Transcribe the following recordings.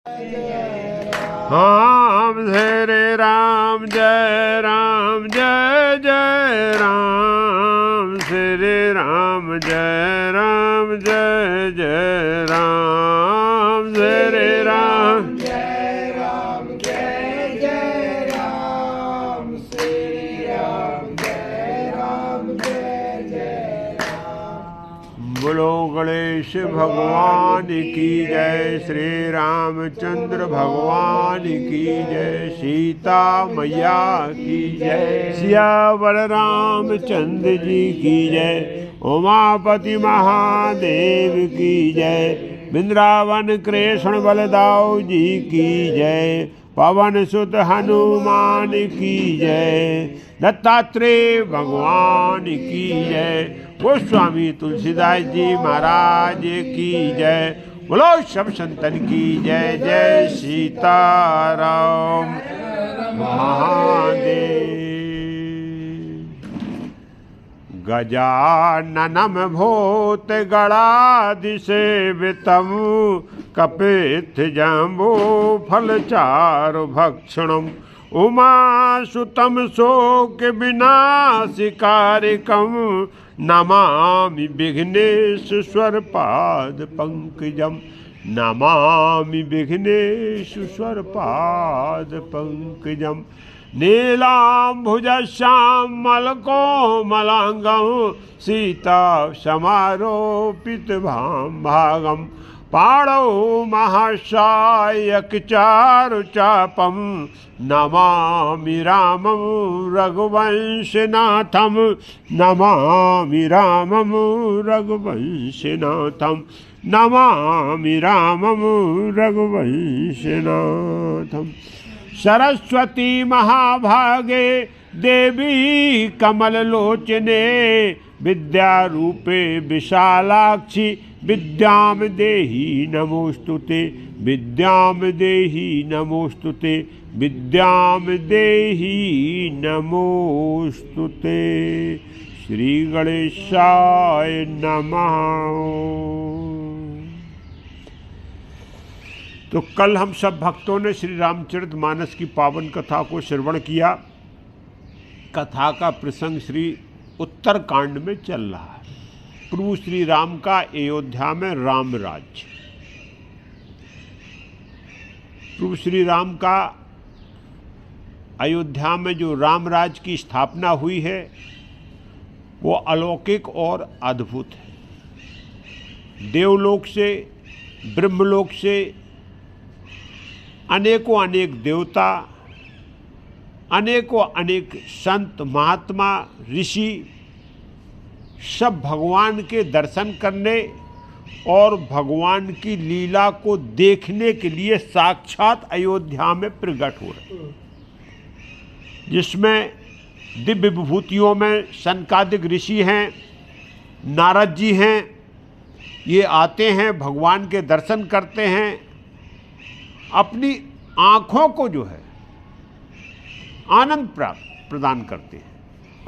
राम हरे राम जय जय राम, श्री राम जय जय राम, श्री राम जय जय राम, श्री राम जय जय राम। बोलो गणेश भगवान की जय, श्री रामचंद्र भगवान की जय, सीता मैया की जय, सियावर रामचंद्र जी की जय, उमापति महादेव की जय, वृंदावन कृष्ण बलदाव जी की जय, पवन सुत हनुमान की जय, दत्तात्रेय भगवान की जय, गोस्वामी तुलसीदास जी महाराज की जय। बोलो सब संतन की जय। जय सीताराम महादेव। गजाननम भूत गणाधिसेवितं कपित्थ जम्बो फलचारु भक्षणम् उमासुतं शोक विनाशिकारिकं नमामि विघ्नेश्वर पाद पंकजं, नमामि विघ्नेश्वर पाद पंकजं। नीलाम्भुजश्यामलकोमलाङ्गं सीता समारोपितभां भागं, पाणौ महासायकचारुचापं नमामि रामं रघुवंशनाथं, नमामि रामं रघुवंशनाथं, नमामि रामं रघुवंशनाथं। सरस्वती महाभागे देवी कमललोचने, विद्यारूपे विशालाक्षी विद्याम देहि नमोस्तुते, विद्याम देहि नमोस्तुते, विद्याम देहि नमोस्तुते। श्री गणेशाय नमः। तो कल हम सब भक्तों ने श्री रामचरितमानस की पावन कथा को श्रवण किया। कथा का प्रसंग श्री उत्तर कांड में चल रहा है। प्रभु श्री राम का अयोध्या में राम राज्य। प्रभु श्री राम का अयोध्या में जो राम राज्य की स्थापना हुई है वो अलौकिक और अद्भुत है। देवलोक से ब्रह्मलोक से अनेकों अनेक देवता, अनेकों अनेक संत महात्मा ऋषि सब भगवान के दर्शन करने और भगवान की लीला को देखने के लिए साक्षात अयोध्या में प्रकट हो रहे, जिसमें दिव्य विभूतियों में सनकादिक ऋषि हैं, नारद जी हैं। ये आते हैं, भगवान के दर्शन करते हैं, अपनी आँखों को जो है आनंद प्रदान करते हैं।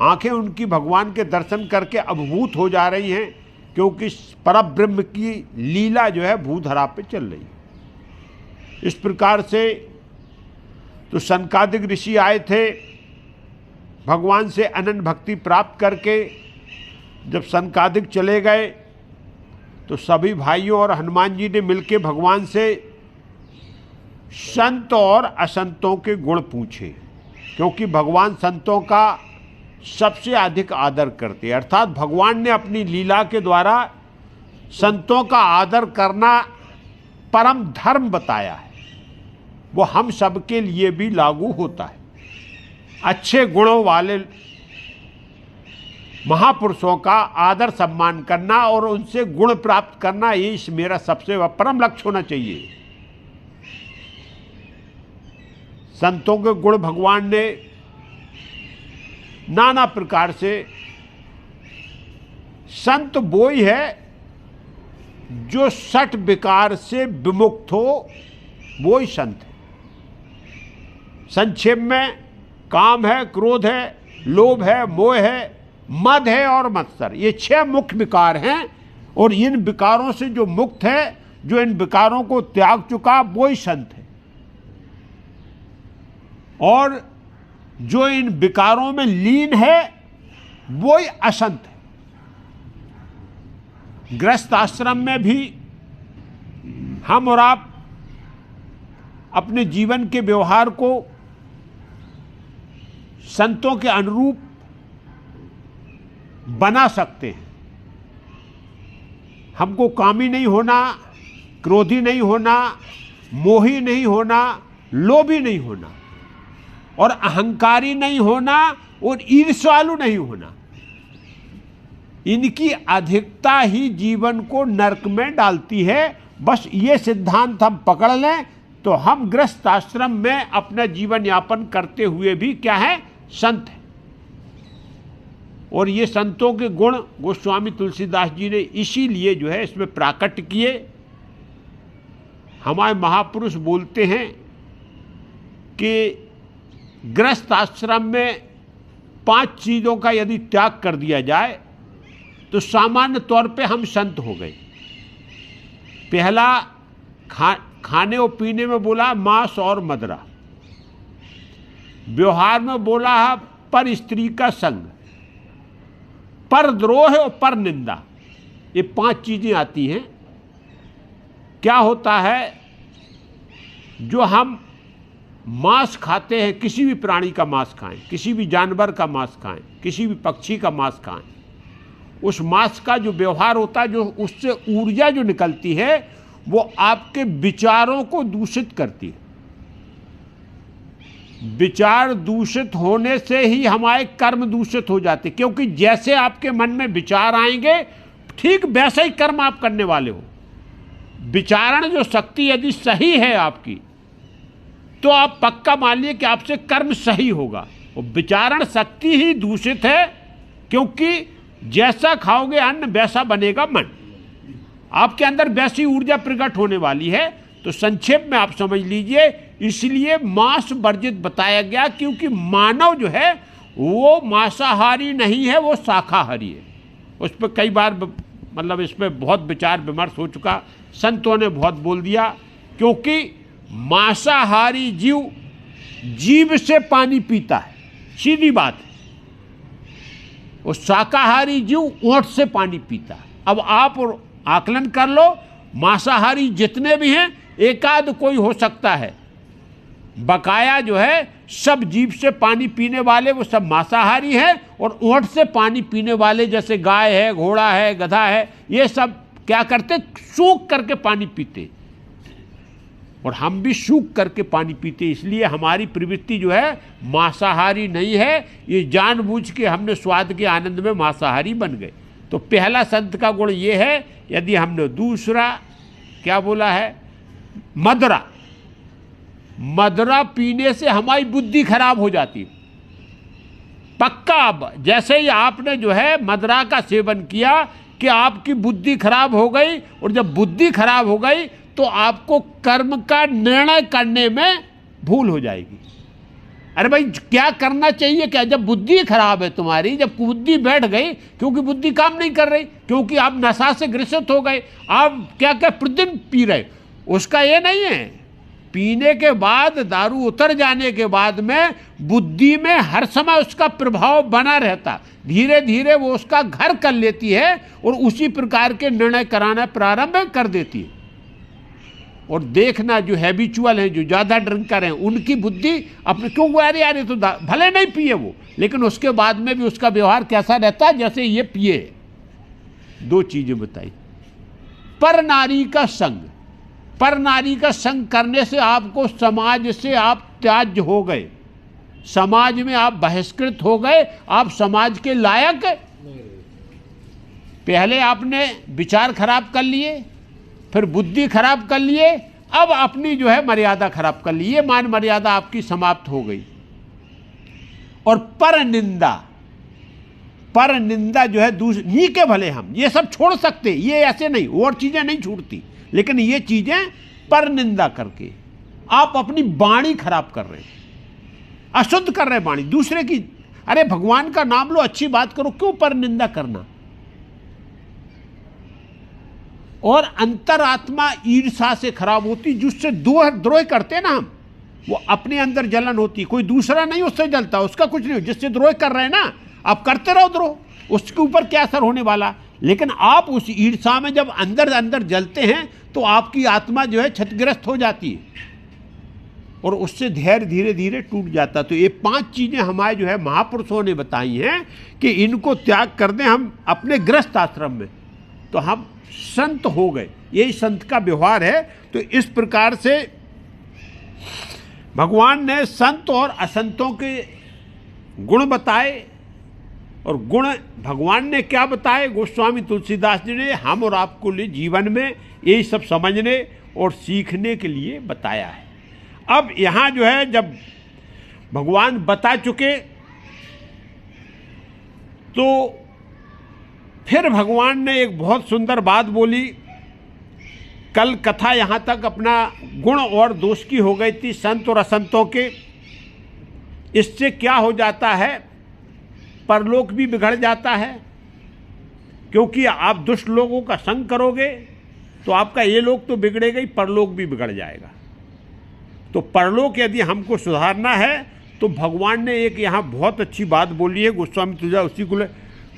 आंखें उनकी भगवान के दर्शन करके अभिभूत हो जा रही हैं, क्योंकि परब्रह्म की लीला जो है भूधरा पे चल रही है। इस प्रकार से तो सनकादिक ऋषि आए थे, भगवान से अनन्य भक्ति प्राप्त करके जब सनकादिक चले गए तो सभी भाइयों और हनुमान जी ने मिलकर भगवान से संत और असंतों के गुण पूछे, क्योंकि भगवान संतों का सबसे अधिक आदर करते हैं। अर्थात भगवान ने अपनी लीला के द्वारा संतों का आदर करना परम धर्म बताया है। वो हम सब के लिए भी लागू होता है। अच्छे गुणों वाले महापुरुषों का आदर सम्मान करना और उनसे गुण प्राप्त करना, ये मेरा सबसे परम लक्ष्य होना चाहिए। संतों के गुण भगवान ने नाना प्रकार से, संत वो ही है जो सठ विकार से विमुक्त हो, वो ही संत है। संक्षेप में काम है, क्रोध है, लोभ है, मोह है, मद है और मत्सर, ये 6 मुख्य विकार हैं। और इन विकारों से जो मुक्त है, जो इन विकारों को त्याग चुका वो ही संत है, और जो इन विकारों में लीन है वो ही असंत है। गृहस्थ आश्रम में भी हम और आप अपने जीवन के व्यवहार को संतों के अनुरूप बना सकते हैं। हमको कामी नहीं होना, क्रोधी नहीं होना, मोही नहीं होना, लोभी नहीं होना, और अहंकारी नहीं होना, और ईर्ष्यालु नहीं होना। इनकी अधिकता ही जीवन को नरक में डालती है। बस ये सिद्धांत हम पकड़ लें तो हम गृहस्थ आश्रम में अपना जीवन यापन करते हुए भी क्या है, संत है। और ये संतों के गुण गोस्वामी तुलसीदास जी ने इसीलिए जो है इसमें प्राकट किए। हमारे महापुरुष बोलते हैं कि गृहस्थ आश्रम में 5 चीज़ों का यदि त्याग कर दिया जाए तो सामान्य तौर पे हम संत हो गए। पहला खाने और पीने में बोला मांस और मदिरा, व्यवहार में बोला है पर स्त्री का संग, पर द्रोह और पर निंदा। ये 5 चीजें आती हैं। क्या होता है, जो हम मांस खाते हैं, किसी भी प्राणी का मांस खाएं, किसी भी जानवर का मांस खाएं, किसी भी पक्षी का मांस खाएं, उस मांस का जो व्यवहार होता है, जो उससे ऊर्जा जो निकलती है, वो आपके विचारों को दूषित करती है। विचार दूषित होने से ही हमारे कर्म दूषित हो जाते, क्योंकि जैसे आपके मन में विचार आएंगे ठीक वैसे ही कर्म आप करने वाले हो। विचारण जो शक्ति यदि सही है आपकी, तो आप पक्का मानिए कि आपसे कर्म सही होगा। और विचारण शक्ति ही दूषित है, क्योंकि जैसा खाओगे अन्न वैसा बनेगा मन, आपके अंदर वैसी ऊर्जा प्रकट होने वाली है। तो संक्षेप में आप समझ लीजिए, इसलिए मांस वर्जित बताया गया, क्योंकि मानव जो है वो मांसाहारी नहीं है, वो शाकाहारी है। उस पर कई बार मतलब इस पर बहुत विचार विमर्श हो चुका, संतों ने बहुत बोल दिया, क्योंकि मांसाहारी जीव जीभ से पानी पीता है, सीधी बात है, और शाकाहारी जीव ओंठ से पानी पीता है। अब आप आकलन कर लो, मांसाहारी जितने भी हैं एकाध कोई हो सकता है, बकाया जो है सब जीभ से पानी पीने वाले वो सब मांसाहारी है, और ओंठ से पानी पीने वाले जैसे गाय है, घोड़ा है, गधा है, ये सब क्या करते, सूख करके पानी पीते। और हम भी सूख करके पानी पीते, इसलिए हमारी प्रवृत्ति जो है मांसाहारी नहीं है। ये जानबूझ के हमने स्वाद के आनंद में मांसाहारी बन गए। तो पहला संत का गुण ये है। यदि हमने दूसरा क्या बोला है, मदिरा, मदिरा पीने से हमारी बुद्धि खराब हो जाती है पक्का। अब जैसे ही आपने जो है मदिरा का सेवन किया कि आपकी बुद्धि खराब हो गई, और जब बुद्धि खराब हो गई तो आपको कर्म का निर्णय करने में भूल हो जाएगी। अरे भाई क्या करना चाहिए, क्या, जब बुद्धि खराब है तुम्हारी, जब बुद्धि बैठ गई, क्योंकि बुद्धि काम नहीं कर रही, क्योंकि आप नशा से ग्रसित हो गए, आप क्या क्या प्रतिदिन पी रहे। उसका ये नहीं है, पीने के बाद, दारू उतर जाने के बाद में बुद्धि में हर समय उसका प्रभाव बना रहता, धीरे धीरे वो उसका घर कर लेती है और उसी प्रकार के निर्णय कराना प्रारंभ कर देती है। और देखना जो हैबिचुअल हैं, जो ज़्यादा ड्रिंकर हैं, उनकी बुद्धि अपने क्यों यार यार ये तो भले नहीं पिए वो, लेकिन उसके बाद में भी उसका व्यवहार कैसा रहता है जैसे ये पिए। 2 चीज़ें बताई। पर नारी का संग, पर नारी का संग करने से आपको समाज से आप त्याज्य हो गए, समाज में आप बहिष्कृत हो गए, आप समाज के लायक। पहले आपने विचार खराब कर लिए, फिर बुद्धि खराब कर लिए, अब अपनी जो है मर्यादा खराब कर ली, ये मान मर्यादा आपकी समाप्त हो गई। और पर निंदा, पर निंदा जो है नीके भले हम ये सब छोड़ सकते, ये ऐसे नहीं, और चीजें नहीं छूटती, लेकिन ये चीजें पर निंदा करके आप अपनी वाणी खराब कर रहे हैं, अशुद्ध कर रहे हैं वाणी दूसरे की। अरे भगवान का नाम लो, अच्छी बात करो, क्यों पर निंदा करना। और अंतरात्मा ईर्षा से खराब होती, जिससे द्रोह करते हैं ना हम, वो अपने अंदर जलन होती, कोई दूसरा नहीं उससे जलता, उसका कुछ नहीं, जिससे द्रोह कर रहे हैं ना, आप करते रहो द्रोह, उसके ऊपर क्या असर होने वाला। लेकिन आप उस ईर्षा में जब अंदर अंदर जलते हैं तो आपकी आत्मा जो है क्षतिग्रस्त हो जाती है और उससे धैर्य धीरे धीरे टूट जाता। तो ये 5 चीजें हमारे जो है महापुरुषों ने बताई हैं कि इनको त्याग कर दें हम अपने गृहस्थ आश्रम में, तो हम संत हो गए। यही संत का व्यवहार है। तो इस प्रकार से भगवान ने संत और असंतों के गुण बताए। और गुण भगवान ने क्या बताए, गोस्वामी तुलसीदास जी ने हम और आपको लिए जीवन में यही सब समझने और सीखने के लिए बताया है। अब यहाँ जो है जब भगवान बता चुके तो फिर भगवान ने एक बहुत सुंदर बात बोली। कल कथा यहाँ तक अपना गुण और दोष की हो गई थी, संत और असंतों के। इससे क्या हो जाता है, परलोक भी बिगड़ जाता है, क्योंकि आप दुष्ट लोगों का संग करोगे तो आपका ये लोग तो बिगड़ेगा ही, परलोक भी बिगड़ जाएगा। तो परलोक यदि हमको सुधारना है तो भगवान ने एक यहाँ बहुत अच्छी बात बोली है, गोस्वामी तुलसीदास उसी को ले,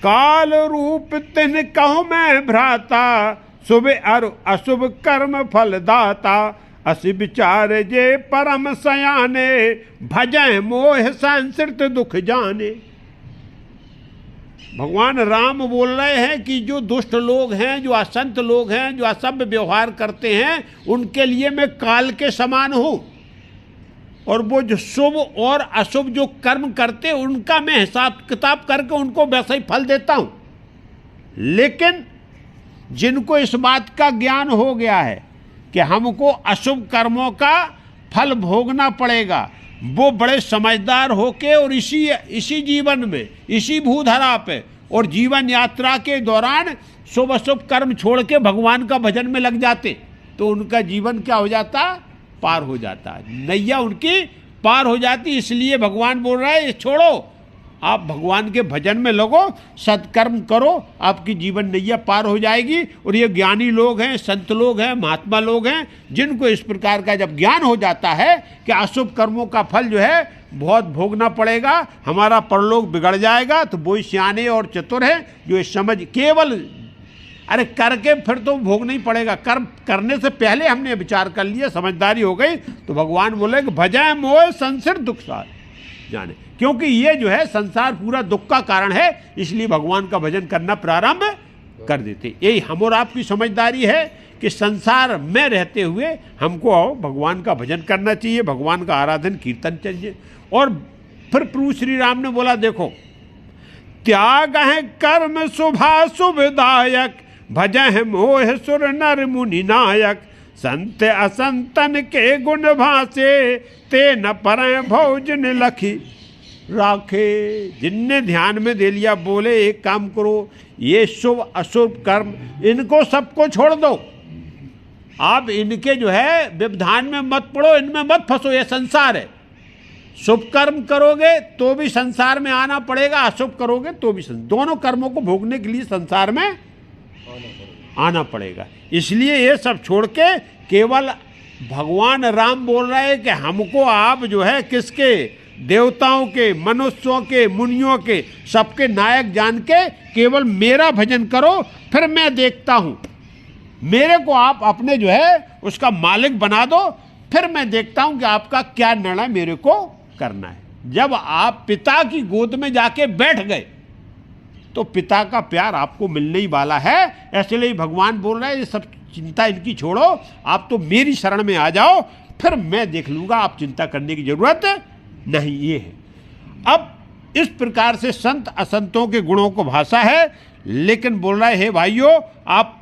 काल रूप तिन कहूँ मैं भ्राता, शुभ और अशुभ कर्म फल दाता, असि विचार जे परम सयाने, भजय मोह संसृत दुख जाने। भगवान राम बोल रहे हैं कि जो दुष्ट लोग हैं, जो असंत लोग हैं, जो असभ्य व्यवहार करते हैं, उनके लिए मैं काल के समान हूं, और वो जो शुभ और अशुभ जो कर्म करते हैं उनका मैं हिसाब किताब करके उनको वैसा ही फल देता हूं। लेकिन जिनको इस बात का ज्ञान हो गया है कि हमको अशुभ कर्मों का फल भोगना पड़ेगा, वो बड़े समझदार होके और इसी जीवन में, इसी भूधरा पे और जीवन यात्रा के दौरान शुभ अशुभ कर्म छोड़ के भगवान का भजन में लग जाते, तो उनका जीवन क्या हो जाता, पार हो जाता, नैया उनकी पार हो जाती। इसलिए भगवान बोल रहा है छोड़ो, आप भगवान के भजन में लगो, सत्कर्म करो, आपकी जीवन नैया पार हो जाएगी। और ये ज्ञानी लोग हैं, संत लोग हैं, महात्मा लोग हैं, जिनको इस प्रकार का जब ज्ञान हो जाता है कि अशुभ कर्मों का फल जो है बहुत भोगना पड़ेगा, हमारा परलोक बिगड़ जाएगा, तो वो सियाने और चतुर है जो इस समझ केवल अरे करके फिर तो भोगना ही पड़ेगा, कर्म करने से पहले हमने विचार कर लिया, समझदारी हो गई, तो भगवान बोले कि भजय मोह संसार दुख सार जाने, क्योंकि ये जो है संसार पूरा दुख का कारण है, इसलिए भगवान का भजन करना प्रारंभ कर देते। यही हम और आपकी समझदारी है कि संसार में रहते हुए हमको भगवान का भजन करना चाहिए, भगवान का आराधन कीर्तन चाहिए। और फिर प्रभु श्री राम ने बोला देखो, त्याग है कर्म शुभाशुभदायक, भजह मोह सुर नर मुनि नायक, संत असंतन के गुण भासे, ते न पर भोजन लखी राखे। जिनने ध्यान में दे लिया, बोले एक काम करो, ये शुभ अशुभ कर्म इनको सबको छोड़ दो, आप इनके जो है व्यवधान में मत पड़ो, इनमें मत फंसो, ये संसार है। शुभ कर्म करोगे तो भी संसार में आना पड़ेगा, अशुभ करोगे तो भी दोनों कर्मों को भोगने के लिए संसार में आना पड़ेगा। इसलिए ये सब छोड़ के केवल भगवान राम बोल रहे हैं कि हमको आप जो है किसके, देवताओं के, मनुष्यों के, मुनियों के, सबके नायक जान के केवल मेरा भजन करो, फिर मैं देखता हूं, मेरे को आप अपने जो है उसका मालिक बना दो, फिर मैं देखता हूं कि आपका क्या निर्णय मेरे को करना है। जब आप पिता की गोद में जाके बैठ गए तो पिता का प्यार आपको मिलने ही वाला है। इसलिए भगवान बोल रहे हैं ये सब चिंता इनकी छोड़ो, आप तो मेरी शरण में आ जाओ, फिर मैं देख लूंगा, आप चिंता करने की जरूरत नहीं। ये है। अब इस प्रकार से संत असंतों के गुणों को भाषा है, लेकिन बोल रहा है भाइयों आप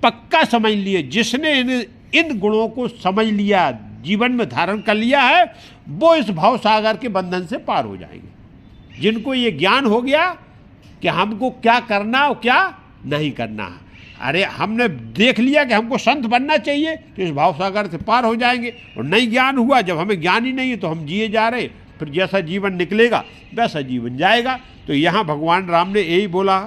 पक्का समझ लिए, जिसने इन गुणों को समझ लिया, जीवन में धारण कर लिया है, वो इस भाव सागर के बंधन से पार हो जाएंगे। जिनको ये ज्ञान हो गया कि हमको क्या करना और क्या नहीं करना है, अरे हमने देख लिया कि हमको संत बनना चाहिए, तो इस भाव सागर से पार हो जाएंगे। और नहीं ज्ञान हुआ, जब हमें ज्ञान ही नहीं है तो हम जिए जा रहे, फिर जैसा जीवन निकलेगा वैसा जीवन जाएगा। तो यहाँ भगवान राम ने यही बोला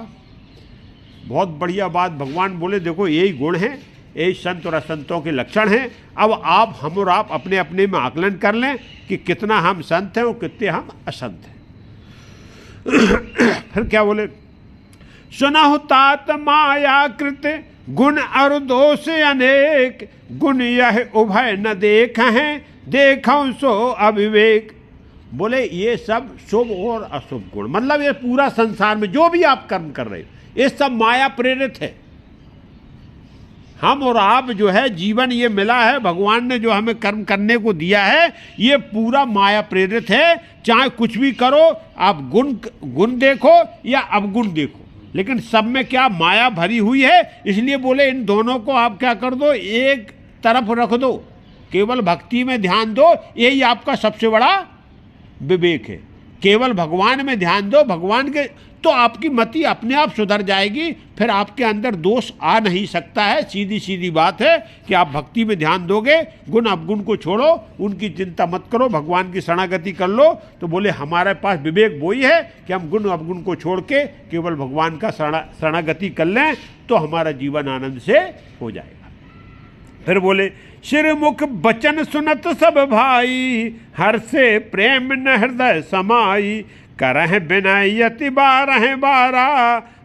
बहुत बढ़िया बात। भगवान बोले देखो यही गुण है, यही संत और असंतों के लक्षण हैं। अब आप, हम और आप अपने अपने में आकलन कर लें कि कितना हम संत हैं और कितने हम असंत हैं। फिर क्या बोले, सुनहु तात माया कृत गुण और दोष अनेक, गुण यह उभय न देख हैं, देखो सो अविवेक। बोले ये सब शुभ और अशुभ गुण, मतलब ये पूरा संसार में जो भी आप कर्म कर रहे हो ये सब माया प्रेरित है। हम और आप जो है जीवन ये मिला है, भगवान ने जो हमें कर्म करने को दिया है ये पूरा माया प्रेरित है। चाहे कुछ भी करो, आप गुण देखो या अवगुण देखो, लेकिन सब में क्या माया भरी हुई है। इसलिए बोले इन दोनों को आप क्या कर दो, एक तरफ रख दो, केवल भक्ति में ध्यान दो, यही आपका सबसे बड़ा विवेक है। केवल भगवान में ध्यान दो, भगवान के, तो आपकी मति अपने आप सुधर जाएगी। फिर आपके अंदर दोष आ नहीं सकता है। सीधी सीधी बात है कि आप भक्ति में ध्यान दोगे, गुण अवगुण को छोड़ो, उनकी चिंता मत करो, भगवान की शरणागति कर लो। तो बोले हमारे पास विवेक वही है कि हम गुण अवगुण को छोड़ के केवल भगवान का शरणागति कर लें, तो हमारा जीवन आनंद से हो जाएगा। फिर बोले शिरमुख बचन सुनत सब भाई, हर से प्रेम न हृदय समाई, करह विनय यति बारह बारा,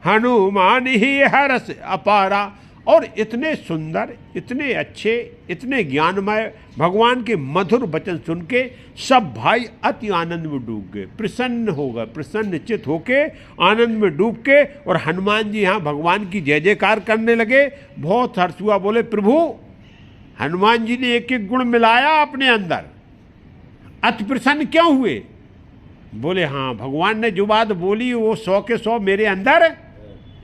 हनुमान ही हरस अपारा। और इतने सुंदर, इतने अच्छे, इतने ज्ञानमय भगवान के मधुर वचन सुन के सब भाई अति आनंद में डूब गए, प्रसन्न हो गए, प्रसन्नचित होके आनंद में डूब के। और हनुमान जी यहाँ भगवान की जय जयकार करने लगे। बहुत हर्ष हुआ। बोले प्रभु, हनुमान जी ने एक एक गुण मिलाया अपने अंदर, अति प्रसन्न क्यों हुए? बोले हाँ, भगवान ने जो बात बोली वो 100 के 100 मेरे अंदर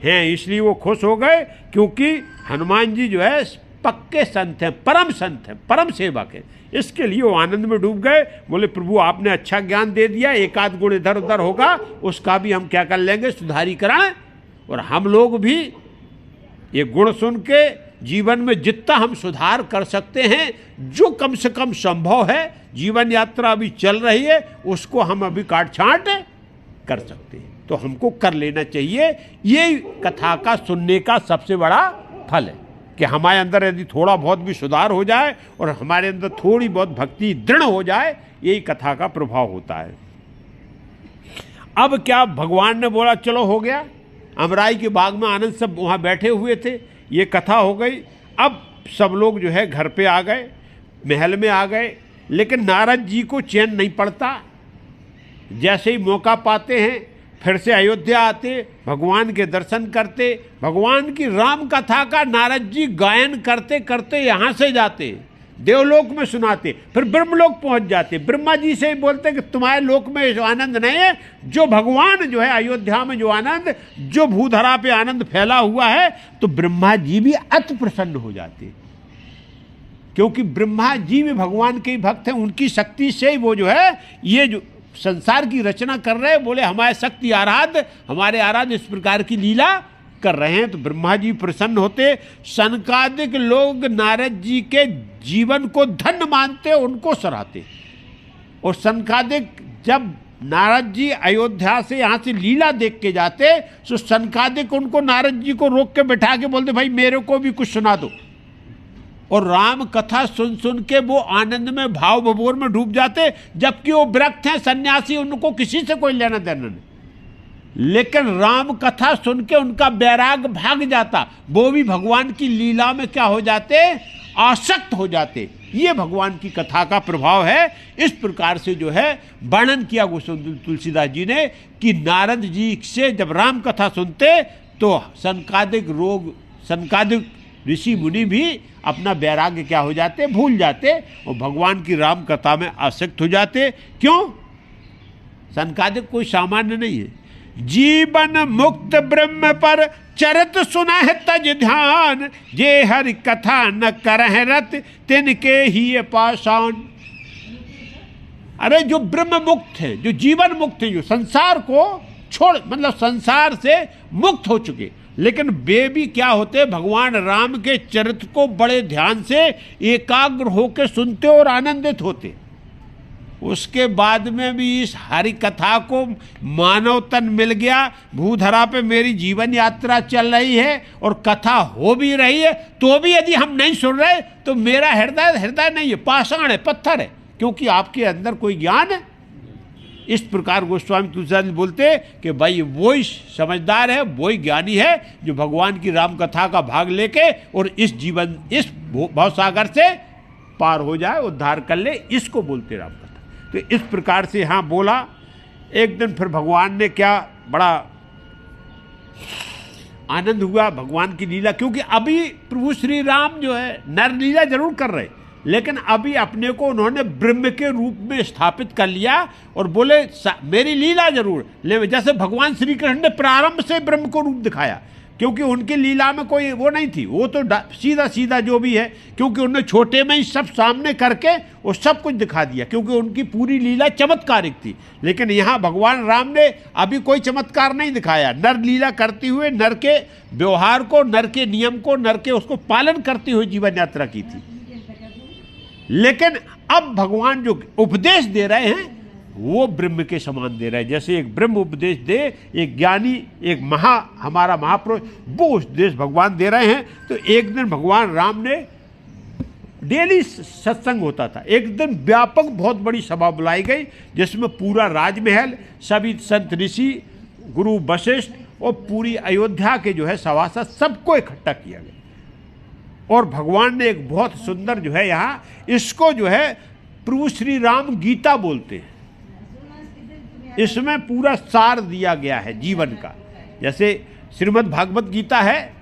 हैं, इसलिए वो खुश हो गए। क्योंकि हनुमान जी जो है पक्के संत हैं, परम संत हैं, परम सेवक हैं, इसके लिए वो आनंद में डूब गए। बोले प्रभु आपने अच्छा ज्ञान दे दिया, एक आध गुण इधर उधर होगा उसका भी हम क्या कर लेंगे, सुधारीकरण। और हम लोग भी ये गुण सुन के जीवन में जितना हम सुधार कर सकते हैं, जो कम से कम संभव है, जीवन यात्रा अभी चल रही है, उसको हम अभी काट छांट कर सकते हैं, तो हमको कर लेना चाहिए। ये कथा का सुनने का सबसे बड़ा फल है कि हमारे अंदर यदि थोड़ा बहुत भी सुधार हो जाए और हमारे अंदर थोड़ी बहुत भक्ति दृढ़ हो जाए, यही कथा का प्रभाव होता है। अब क्या भगवान ने बोला चलो हो गया, अमराई के बाग में आनंद सब वहाँ बैठे हुए थे, ये कथा हो गई। अब सब लोग जो है घर पे आ गए, महल में आ गए, लेकिन नारद जी को चैन नहीं पड़ता। जैसे ही मौका पाते हैं फिर से अयोध्या आते, भगवान के दर्शन करते, भगवान की राम कथा का नारद जी गायन करते करते यहाँ से जाते, देवलोक में सुनाते, फिर ब्रह्मलोक पहुँच जाते। ब्रह्मा जी से ही बोलते कि तुम्हारे लोक में जो आनंद नहीं है, जो भगवान जो है अयोध्या में जो आनंद, जो भूधरा पे आनंद फैला हुआ है, तो ब्रह्मा जी भी अति प्रसन्न हो जाते। क्योंकि ब्रह्मा जी भी भगवान के ही भक्त हैं, उनकी शक्ति से ही वो जो है ये जो संसार की रचना कर रहे हैं। बोले हमारे शक्ति आराध्य, हमारे आराध्य इस प्रकार की लीला कर रहे हैं, तो ब्रह्मा जी प्रसन्न होते। सनकादिक लोग नारद जी के जीवन को धन्य मानते, उनको सराहते। और सनकादिक जब नारद जी अयोध्या से यहाँ से लीला देख के जाते, तो सनकादिक उनको नारद जी को रोक के बैठा के बोलते भाई मेरे को भी कुछ सुना दो। और राम कथा सुन सुन के वो आनंद में, भाव भभोर में डूब जाते। जबकि वो व्रत हैं, सन्यासी, उनको किसी से कोई लेना देना नहीं, लेकिन राम कथा सुन के उनका वैराग भाग जाता। वो भी भगवान की लीला में क्या हो जाते, आसक्त हो जाते। ये भगवान की कथा का प्रभाव है। इस प्रकार से जो है वर्णन किया गोस्वामी तुलसीदास जी ने कि नारद जी से जब राम कथा सुनते तो सनकादिक ऋषि मुनि भी अपना वैराग्य क्या हो जाते, भूल जाते और भगवान की राम कथा में आसक्त हो जाते। क्यों? सनकादिक कोई सामान्य नहीं है। जीवन मुक्त ब्रह्म पर चरत सुनह तज ध्यान, जे हरि कथा न करह रत तिनके ही पाषाण। अरे जो ब्रह्म मुक्त है, जो जीवन मुक्त है, जो संसार को छोड़, मतलब संसार से मुक्त हो चुके, लेकिन वे भी क्या होते, भगवान राम के चरित्र को बड़े ध्यान से एकाग्र होकर सुनते और आनंदित होते। उसके बाद में भी इस हरि कथा को मानव तन मिल गया, भूधरा पे मेरी जीवन यात्रा चल रही है और कथा हो भी रही है, तो भी यदि हम नहीं सुन रहे तो मेरा हृदय नहीं है, पाषाण है, पत्थर है, क्योंकि आपके अंदर कोई ज्ञान है। इस प्रकार गोस्वामी तुलसीदास बोलते कि भाई वही समझदार है, वही ज्ञानी है जो भगवान की राम कथा का भाग लेके और इस भवसागर से पार हो जाए, उद्धार कर ले, इसको बोलते राम कथा। तो इस प्रकार से यहाँ बोला। एक दिन फिर भगवान ने क्या बड़ा आनंद हुआ भगवान की लीला, क्योंकि अभी प्रभु श्री राम जो है नर लीला जरूर कर रहे, लेकिन अभी अपने को उन्होंने ब्रह्म के रूप में स्थापित कर लिया और बोले मेरी लीला जरूर ले। जैसे भगवान श्री कृष्ण ने प्रारंभ से ब्रह्म को रूप दिखाया, क्योंकि उनकी लीला में कोई वो नहीं थी, वो तो सीधा सीधा जो भी है, क्योंकि उन्होंने छोटे में ही सब सामने करके वो सब कुछ दिखा दिया, क्योंकि उनकी पूरी लीला चमत्कारिक थी। लेकिन यहाँ भगवान राम ने अभी कोई चमत्कार नहीं दिखाया, नर लीला करते हुए नर के व्यवहार को, नर के नियम को, नर के उसको पालन करते हुए जीवन यात्रा की थी। लेकिन अब भगवान जो उपदेश दे रहे हैं वो ब्रह्म के समान दे रहे हैं। जैसे एक ब्रह्म उपदेश दे, एक ज्ञानी, एक हमारा महापुरुष, वो उपदेश भगवान दे रहे हैं। तो एक दिन भगवान राम ने डेली सत्संग होता था, एक दिन व्यापक बहुत बड़ी सभा बुलाई गई, जिसमें पूरा राजमहल, सभी संत ऋषि, गुरु वशिष्ठ और पूरी अयोध्या के जो है सभासद, सबको इकट्ठा किया गया। और भगवान ने एक बहुत सुंदर जो है यहाँ इसको जो है प्रभु श्री राम गीता बोलते हैं। इसमें पूरा सार दिया गया है जीवन का, जैसे श्रीमद् भागवत गीता है,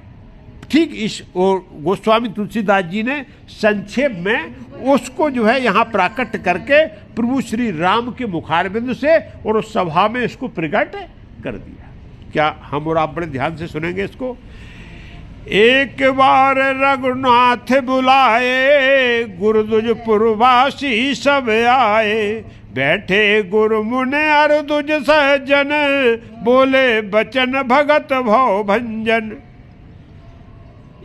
ठीक इस और गोस्वामी तुलसीदास जी ने संक्षेप में उसको जो है यहाँ प्राकट करके प्रभु श्री राम के मुखारबिंद से और उस सभा में इसको प्रकट कर दिया। क्या हम और आप बड़े ध्यान से सुनेंगे इसको। एक बार रघुनाथ बुलाए, गुरुदुजपुरवासी सब आए, बैठे गुरु मुनि अरदुज सहजन, बोले बचन भगत भव भंजन।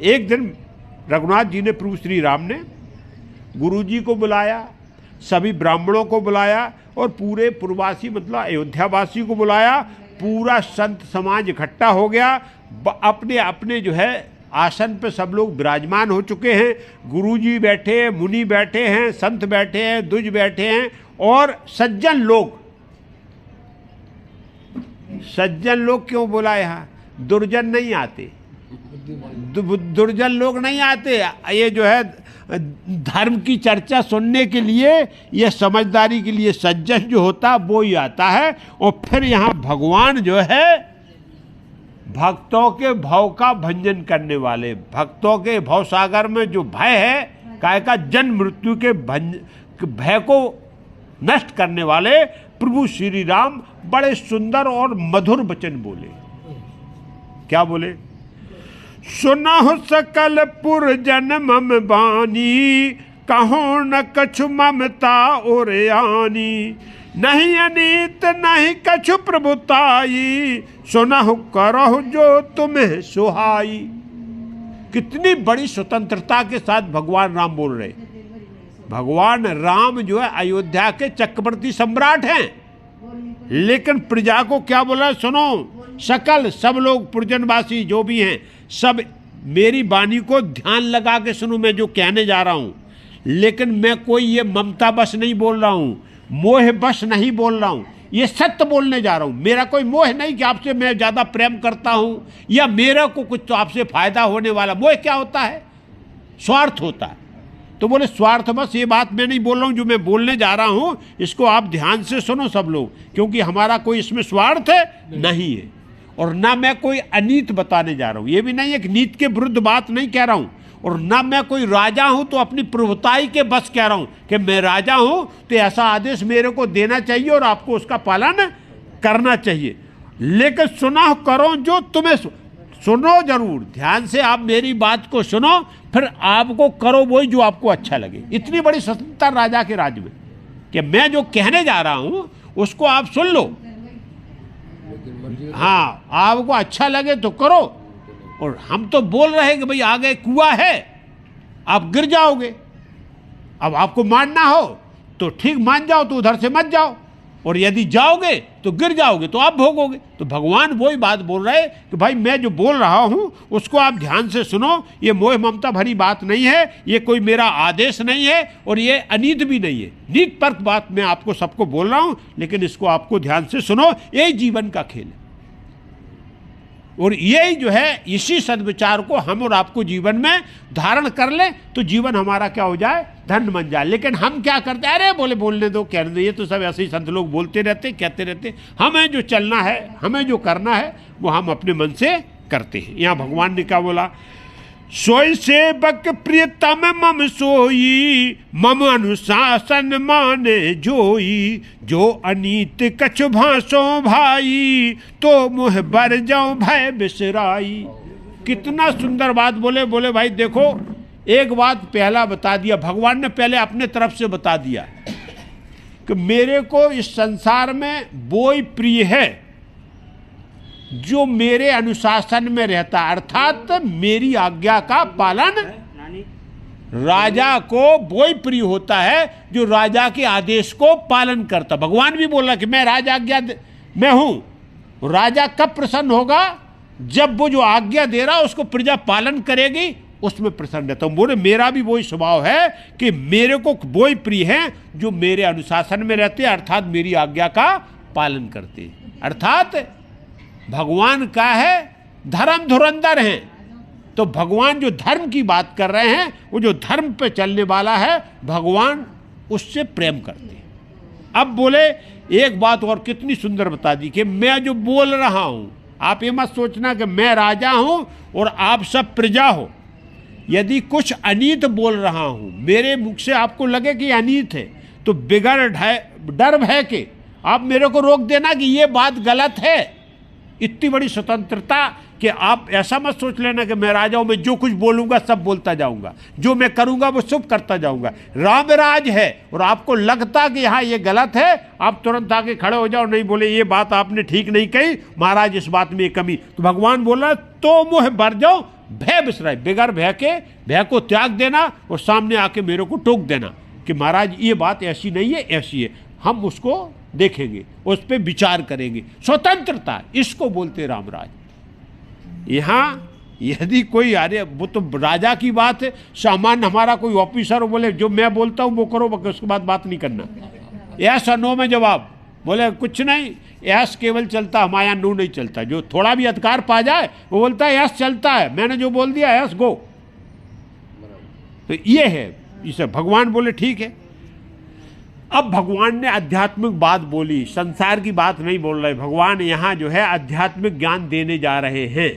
एक दिन रघुनाथ जी ने, प्रभु श्री राम ने गुरु जी को बुलाया, सभी ब्राह्मणों को बुलाया और पूरे पूर्ववासी मतलब अयोध्यावासी को बुलाया। पूरा संत समाज इकट्ठा हो गया, अपने अपने जो है आसन पे सब लोग विराजमान हो चुके हैं। गुरुजी बैठे हैं, मुनि बैठे हैं, संत बैठे हैं, दुज बैठे हैं और सज्जन लोग क्यों बोला यहाँ, दुर्जन नहीं आते, दुर्जन लोग नहीं आते। ये जो है धर्म की चर्चा सुनने के लिए, ये समझदारी के लिए सज्जन जो होता वो ही आता है। और फिर यहाँ भगवान जो है भक्तों के भव का भंजन करने वाले, भक्तों के भव सागर में जो भय है, काय का जन्म मृत्यु के भय को नष्ट करने वाले प्रभु श्री राम बड़े सुंदर और मधुर वचन बोले। क्या बोले? सुनहु सकल पुर जन मम बानी, कहो न कछु ममता और आनी, नहीं अनीत नहीं कछु प्रभुताई, सुनहु करहु जो तुम्हें सुहाई। कितनी बड़ी स्वतंत्रता के साथ भगवान राम बोल रहे। भगवान राम जो है अयोध्या के चक्रवर्ती सम्राट हैं, लेकिन प्रजा को क्या बोला? सुनो, सकल सब लोग पुरजनवासी जो भी हैं सब मेरी वाणी को ध्यान लगा के सुनो, मैं जो कहने जा रहा हूं। लेकिन मैं कोई ये ममता बस नहीं बोल रहा हूं, मोह बस नहीं बोल रहा हूं, ये सत्य बोलने जा रहा हूं। मेरा कोई मोह नहीं कि आपसे मैं ज्यादा प्रेम करता हूं या मेरा को कुछ तो आपसे फायदा होने वाला। मोह क्या होता है? स्वार्थ होता है। तो बोले स्वार्थ बस ये बात मैं नहीं बोल रहा हूं, जो मैं बोलने जा रहा हूं इसको आप ध्यान से सुनो सब लोग, क्योंकि हमारा कोई इसमें स्वार्थ नहीं है और ना मैं कोई अनीत बताने जा रहा हूं। ये भी नहीं है कि नीत के विरुद्ध बात नहीं कह रहा हूं, और ना मैं कोई राजा हूं तो अपनी प्रभुताई के बस कह रहा हूं कि मैं राजा हूं तो ऐसा आदेश मेरे को देना चाहिए और आपको उसका पालन करना चाहिए। लेकिन सुना करो जो तुम्हें सुनो जरूर, ध्यान से आप मेरी बात को सुनो, फिर आपको करो वही जो आपको अच्छा लगे। इतनी बड़ी स्वतंत्रता राजा के राज में कि मैं जो कहने जा रहा हूं उसको आप सुन लो, हाँ आपको अच्छा लगे तो करो। और हम तो बोल रहे हैं कि भाई आगे कुआं है, आप गिर जाओगे, अब आपको मानना हो तो ठीक मान जाओ, तो उधर से मत जाओ, और यदि जाओगे तो गिर जाओगे, तो आप भोगोगे। तो भगवान वही बात बोल रहे कि भाई मैं जो बोल रहा हूं उसको आप ध्यान से सुनो। ये मोह ममता भरी बात नहीं है, ये कोई मेरा आदेश नहीं है, और ये अनीत भी नहीं है। नीत परक बात मैं आपको सबको बोल रहा हूं, लेकिन इसको आपको ध्यान से सुनो। यही जीवन का खेल है, और यही जो है, इसी सद्विचार को हम और आपको जीवन में धारण कर ले तो जीवन हमारा क्या हो जाए, धन बन जाए। लेकिन हम क्या करते हैं, अरे बोलने दो, कहने दो, ये तो सब ऐसे ही संत लोग बोलते रहते, कहते रहते। हमें जो चलना है, हमें जो करना है, वो हम अपने मन से करते हैं। यहाँ भगवान ने क्या बोला, सोई सेवक प्रियतम मम सोई, मम अनुशासन माने जोई, जो अनीत कछ भासो भाई, तो मुह बर जाऊं भय बिसराई। कितना सुंदर बात बोले। बोले भाई देखो, एक बात पहला बता दिया भगवान ने, पहले अपने तरफ से बता दिया कि मेरे को इस संसार में वो ही प्रिय है जो मेरे अनुशासन में रहता, अर्थात मेरी आज्ञा का पालन। राजा को वो ही प्रिय होता है जो राजा के आदेश को पालन करता। भगवान भी बोला कि मैं राजा आज्ञा मैं हूं। राजा कब प्रसन्न होगा, जब वो जो आज्ञा दे रहा उसको प्रजा पालन करेगी, उसमें प्रसन्न रहता हूं। बोले मेरा भी वही स्वभाव है कि मेरे को वो ही प्रिय है जो मेरे अनुशासन में रहते, अर्थात मेरी आज्ञा का पालन करते। अर्थात भगवान का है धर्म धुरंधर हैं, तो भगवान जो धर्म की बात कर रहे हैं, वो जो धर्म पे चलने वाला है, भगवान उससे प्रेम करते हैं। अब बोले एक बात और कितनी सुंदर बता दी कि मैं जो बोल रहा हूं, आप ये मत सोचना कि मैं राजा हूं और आप सब प्रजा हो। यदि कुछ अनीत बोल रहा हूं, मेरे मुख से आपको लगे कि अनीत है, तो बिगड़ डर भय के आप मेरे को रोक देना कि ये बात गलत है। इतनी बड़ी स्वतंत्रता कि आप ऐसा मत सोच लेना कि मैं राजा हूं, मैं जो कुछ बोलूंगा सब बोलता जाऊंगा, जो मैं करूंगा वो सब करता जाऊंगा। रामराज है और आपको लगता कि हाँ ये गलत है, आप तुरंत आके खड़े हो जाओ, नहीं बोले ये बात आपने ठीक नहीं कही महाराज, इस बात में कमी। तो भगवान बोला तो मुँह भर जाओ भय बिसराए, बेगर भय के भय को त्याग देना और सामने आके मेरे को टोक देना कि महाराज ये बात ऐसी नहीं है, ऐसी है, हम उसको देखेंगे, उस पर विचार करेंगे। स्वतंत्रता इसको बोलते रामराज। यहाँ यदि कोई, अरे वो तो राजा की बात है, सामान्य हमारा कोई ऑफिसर बोले जो मैं बोलता हूँ वो करो, उसके बाद बात नहीं करना, यस और नो में जवाब। बोले कुछ नहीं, यस केवल चलता, हमारे यहाँ नो नहीं चलता। जो थोड़ा भी अधिकार पा जाए वो बोलता है यस चलता है, मैंने जो बोल दिया यस गो। तो ये है, इसे भगवान बोले ठीक है। अब भगवान ने आध्यात्मिक बात बोली, संसार की बात नहीं बोल रहे भगवान। यहाँ जो है आध्यात्मिक ज्ञान देने जा रहे हैं।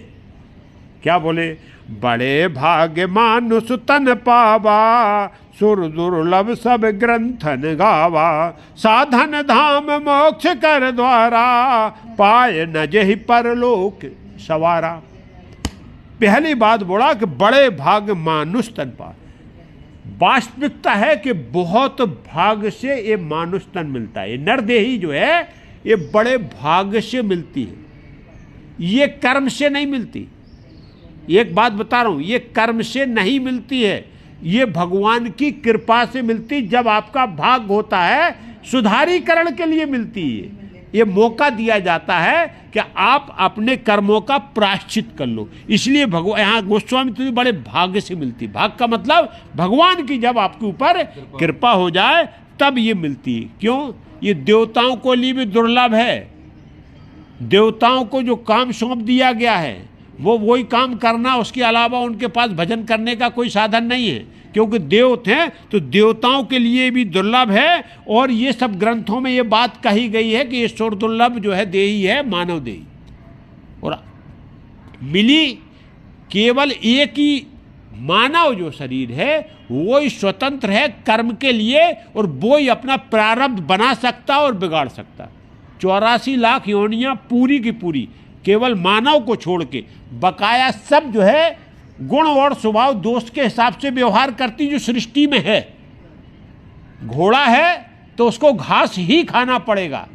क्या बोले, बड़े भाग्य मानुष तन पावा, सुर दुर्लभ सब ग्रंथन गावा, साधन धाम मोक्ष कर द्वारा, पाए न जहि परलोक सवारा। पहली बात बोला कि बड़े भाग्य मानुष तन पा। वास्तविकता है कि बहुत भाग्य से ये मानुष तन मिलता है। ये नरदेही जो है ये बड़े भाग्य से मिलती है, ये कर्म से नहीं मिलती। एक बात बता रहा हूं, ये कर्म से नहीं मिलती है, ये भगवान की कृपा से मिलती। जब आपका भाग्य होता है सुधारीकरण के लिए मिलती है। ये मौका दिया जाता है कि आप अपने कर्मों का प्रायश्चित कर लो। इसलिए भगवान, यहाँ गोस्वामी तुझे बड़े भाग्य से मिलती। भाग्य का मतलब भगवान की जब आपके ऊपर कृपा हो जाए तब ये मिलती है। क्यों? ये देवताओं को लिए भी दुर्लभ है। देवताओं को जो काम सौंप दिया गया है वो वही काम करना, उसके अलावा उनके पास भजन करने का कोई साधन नहीं है, क्योंकि देव थे तो देवताओं के लिए भी दुर्लभ है। और ये सब ग्रंथों में ये बात कही गई है कि ईश्वर दुर्लभ जो है देही है मानव देही, और मिली केवल एक ही मानव जो शरीर है वो ही स्वतंत्र है कर्म के लिए, और वो ही अपना प्रारब्ध बना सकता और बिगाड़ सकता। 84 लाख योनियां पूरी की पूरी केवल मानव को छोड़ के, बकाया सब जो है गुण और स्वभाव दोष के हिसाब से व्यवहार करती जो सृष्टि में है। घोड़ा है तो उसको घास ही खाना पड़ेगा,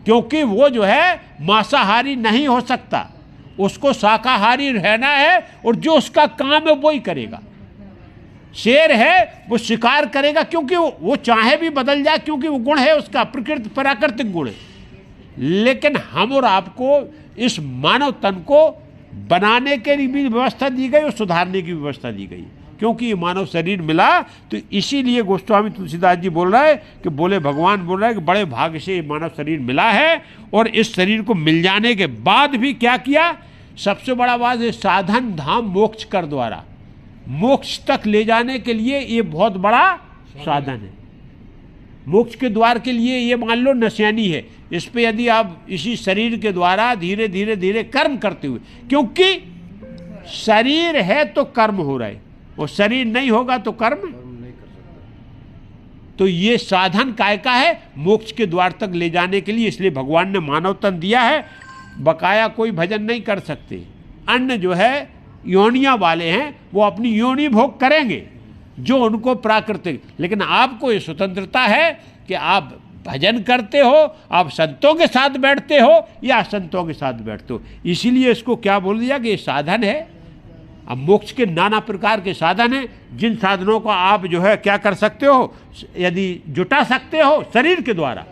क्योंकि वो जो है मांसाहारी नहीं हो सकता, उसको शाकाहारी रहना है, और जो उसका काम है वो ही करेगा। शेर है वो शिकार करेगा, क्योंकि वो चाहे भी बदल जाए, क्योंकि वो गुण है उसका, प्रकृति प्राकृतिक गुण है। लेकिन हम और आपको इस मानव तन को बनाने के लिए भी व्यवस्था दी गई और सुधारने की व्यवस्था दी गई, क्योंकि ये मानव शरीर मिला। तो इसीलिए गोस्वामी तुलसीदास जी बोल रहे हैं कि भगवान बोल रहे हैं कि बड़े भाग्य से ये मानव शरीर मिला है। और इस शरीर को मिल जाने के बाद भी क्या किया, सबसे बड़ा बात है साधन धाम मोक्ष कर द्वारा, मोक्ष तक ले जाने के लिए ये बहुत बड़ा साधन है। मोक्ष के द्वार के लिए ये मान लो निशानी है। इस पे यदि आप इसी शरीर के द्वारा धीरे धीरे धीरे कर्म करते हुए, क्योंकि शरीर है तो कर्म हो रहा है, और शरीर नहीं होगा तो कर्म नहीं कर सकता। तो ये साधन काय का है, मोक्ष के द्वार तक ले जाने के लिए। इसलिए भगवान ने मानव तन दिया है। बकाया कोई भजन नहीं कर सकते। अन्य जो है योनियां वाले हैं वो अपनी योनि भोग करेंगे जो उनको प्राकृतिक, लेकिन आपको ये स्वतंत्रता है कि आप भजन करते हो, आप संतों के साथ बैठते हो या संतों के साथ बैठते हो। इसीलिए इसको क्या बोल दिया कि ये साधन है। अब मोक्ष के नाना प्रकार के साधन हैं, जिन साधनों को आप जो है क्या कर सकते हो, यदि जुटा सकते हो शरीर के द्वारा,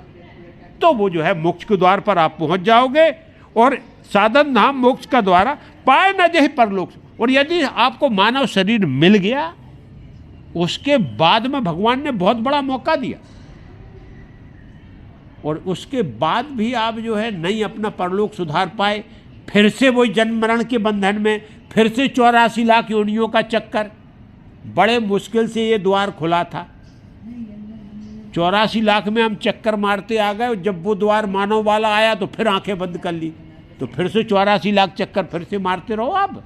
तो वो जो है मोक्ष के द्वार पर आप पहुंच जाओगे। और साधन धाम मोक्ष का द्वारा पाए न जही परलोक। और यदि आपको मानव शरीर मिल गया, उसके बाद में भगवान ने बहुत बड़ा मौका दिया, और उसके बाद भी आप जो है नहीं अपना परलोक सुधार पाए, फिर से वही जन्म मरण के बंधन में, फिर से 84 लाख योनियों का चक्कर। बड़े मुश्किल से ये द्वार खुला था, 84 लाख में हम चक्कर मारते आ गए। जब वो द्वार मानव वाला आया तो फिर आंखें बंद कर ली, तो फिर से 84 लाख चक्कर फिर से मारते रहो आप।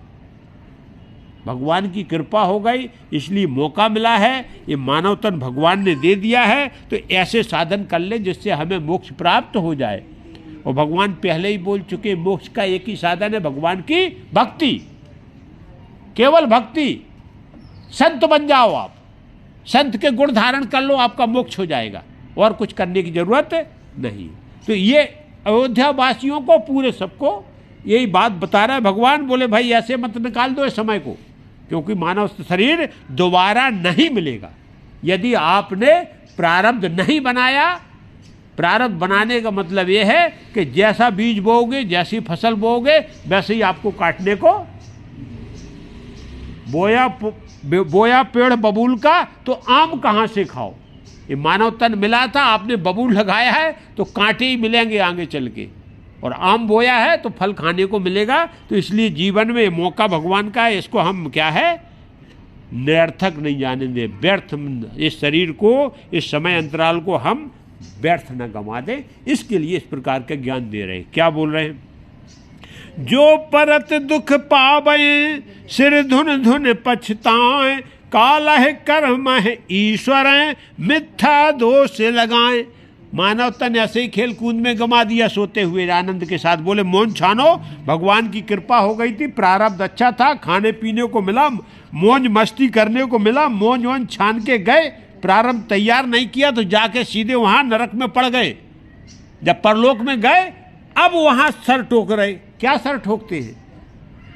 भगवान की कृपा हो गई, इसलिए मौका मिला है। ये मानव तन भगवान ने दे दिया है, तो ऐसे साधन कर ले जिससे हमें मोक्ष प्राप्त हो जाए। और भगवान पहले ही बोल चुके, मोक्ष का एक ही साधन है, भगवान की भक्ति, केवल भक्ति। संत बन जाओ आप, संत के गुण धारण कर लो, आपका मोक्ष हो जाएगा, और कुछ करने की जरूरत नहीं। तो ये अयोध्या वासियों को, पूरे सबको यही बात बता रहा है भगवान। बोले भाई ऐसे मत निकाल दो इस समय को, क्योंकि मानव शरीर दोबारा नहीं मिलेगा यदि आपने प्रारब्ध नहीं बनाया। प्रारब्ध बनाने का मतलब ये है कि जैसा बीज बोओगे, जैसी फसल बोओगे, वैसे ही आपको काटने को। बोया पेड़ बबूल का तो आम कहाँ से खाओ। ये मानव तन मिला था, आपने बबूल लगाया है तो कांटे ही मिलेंगे आगे चल के, और आम बोया है तो फल खाने को मिलेगा। तो इसलिए जीवन में मौका भगवान का है, इसको हम क्या है, निरर्थक नहीं जाने दें, व्यर्थ इस शरीर को, इस समय अंतराल को हम व्यर्थ न गंवा दें। इसके लिए इस प्रकार का ज्ञान दे रहे हैं। क्या बोल रहे हैं, जो परत दुख पावे सिर धुन धुन पछताएं, कालह कर्म है ईश्वर मिथ्या दोष लगाएं। मानव तन ऐसे ही खेल कूद में गमा दिया सोते हुए आनंद के साथ। बोले मौन छानो, भगवान की कृपा हो गई थी, प्रारब्ध अच्छा था, खाने पीने को मिला, मौज मस्ती करने को मिला, मौज वौन छान के गए। प्रारब्ध तैयार नहीं किया तो जाके सीधे वहां नरक में पड़ गए। जब परलोक में गए अब वहां सर ठोक रहे। क्या सर ठोकते हैं,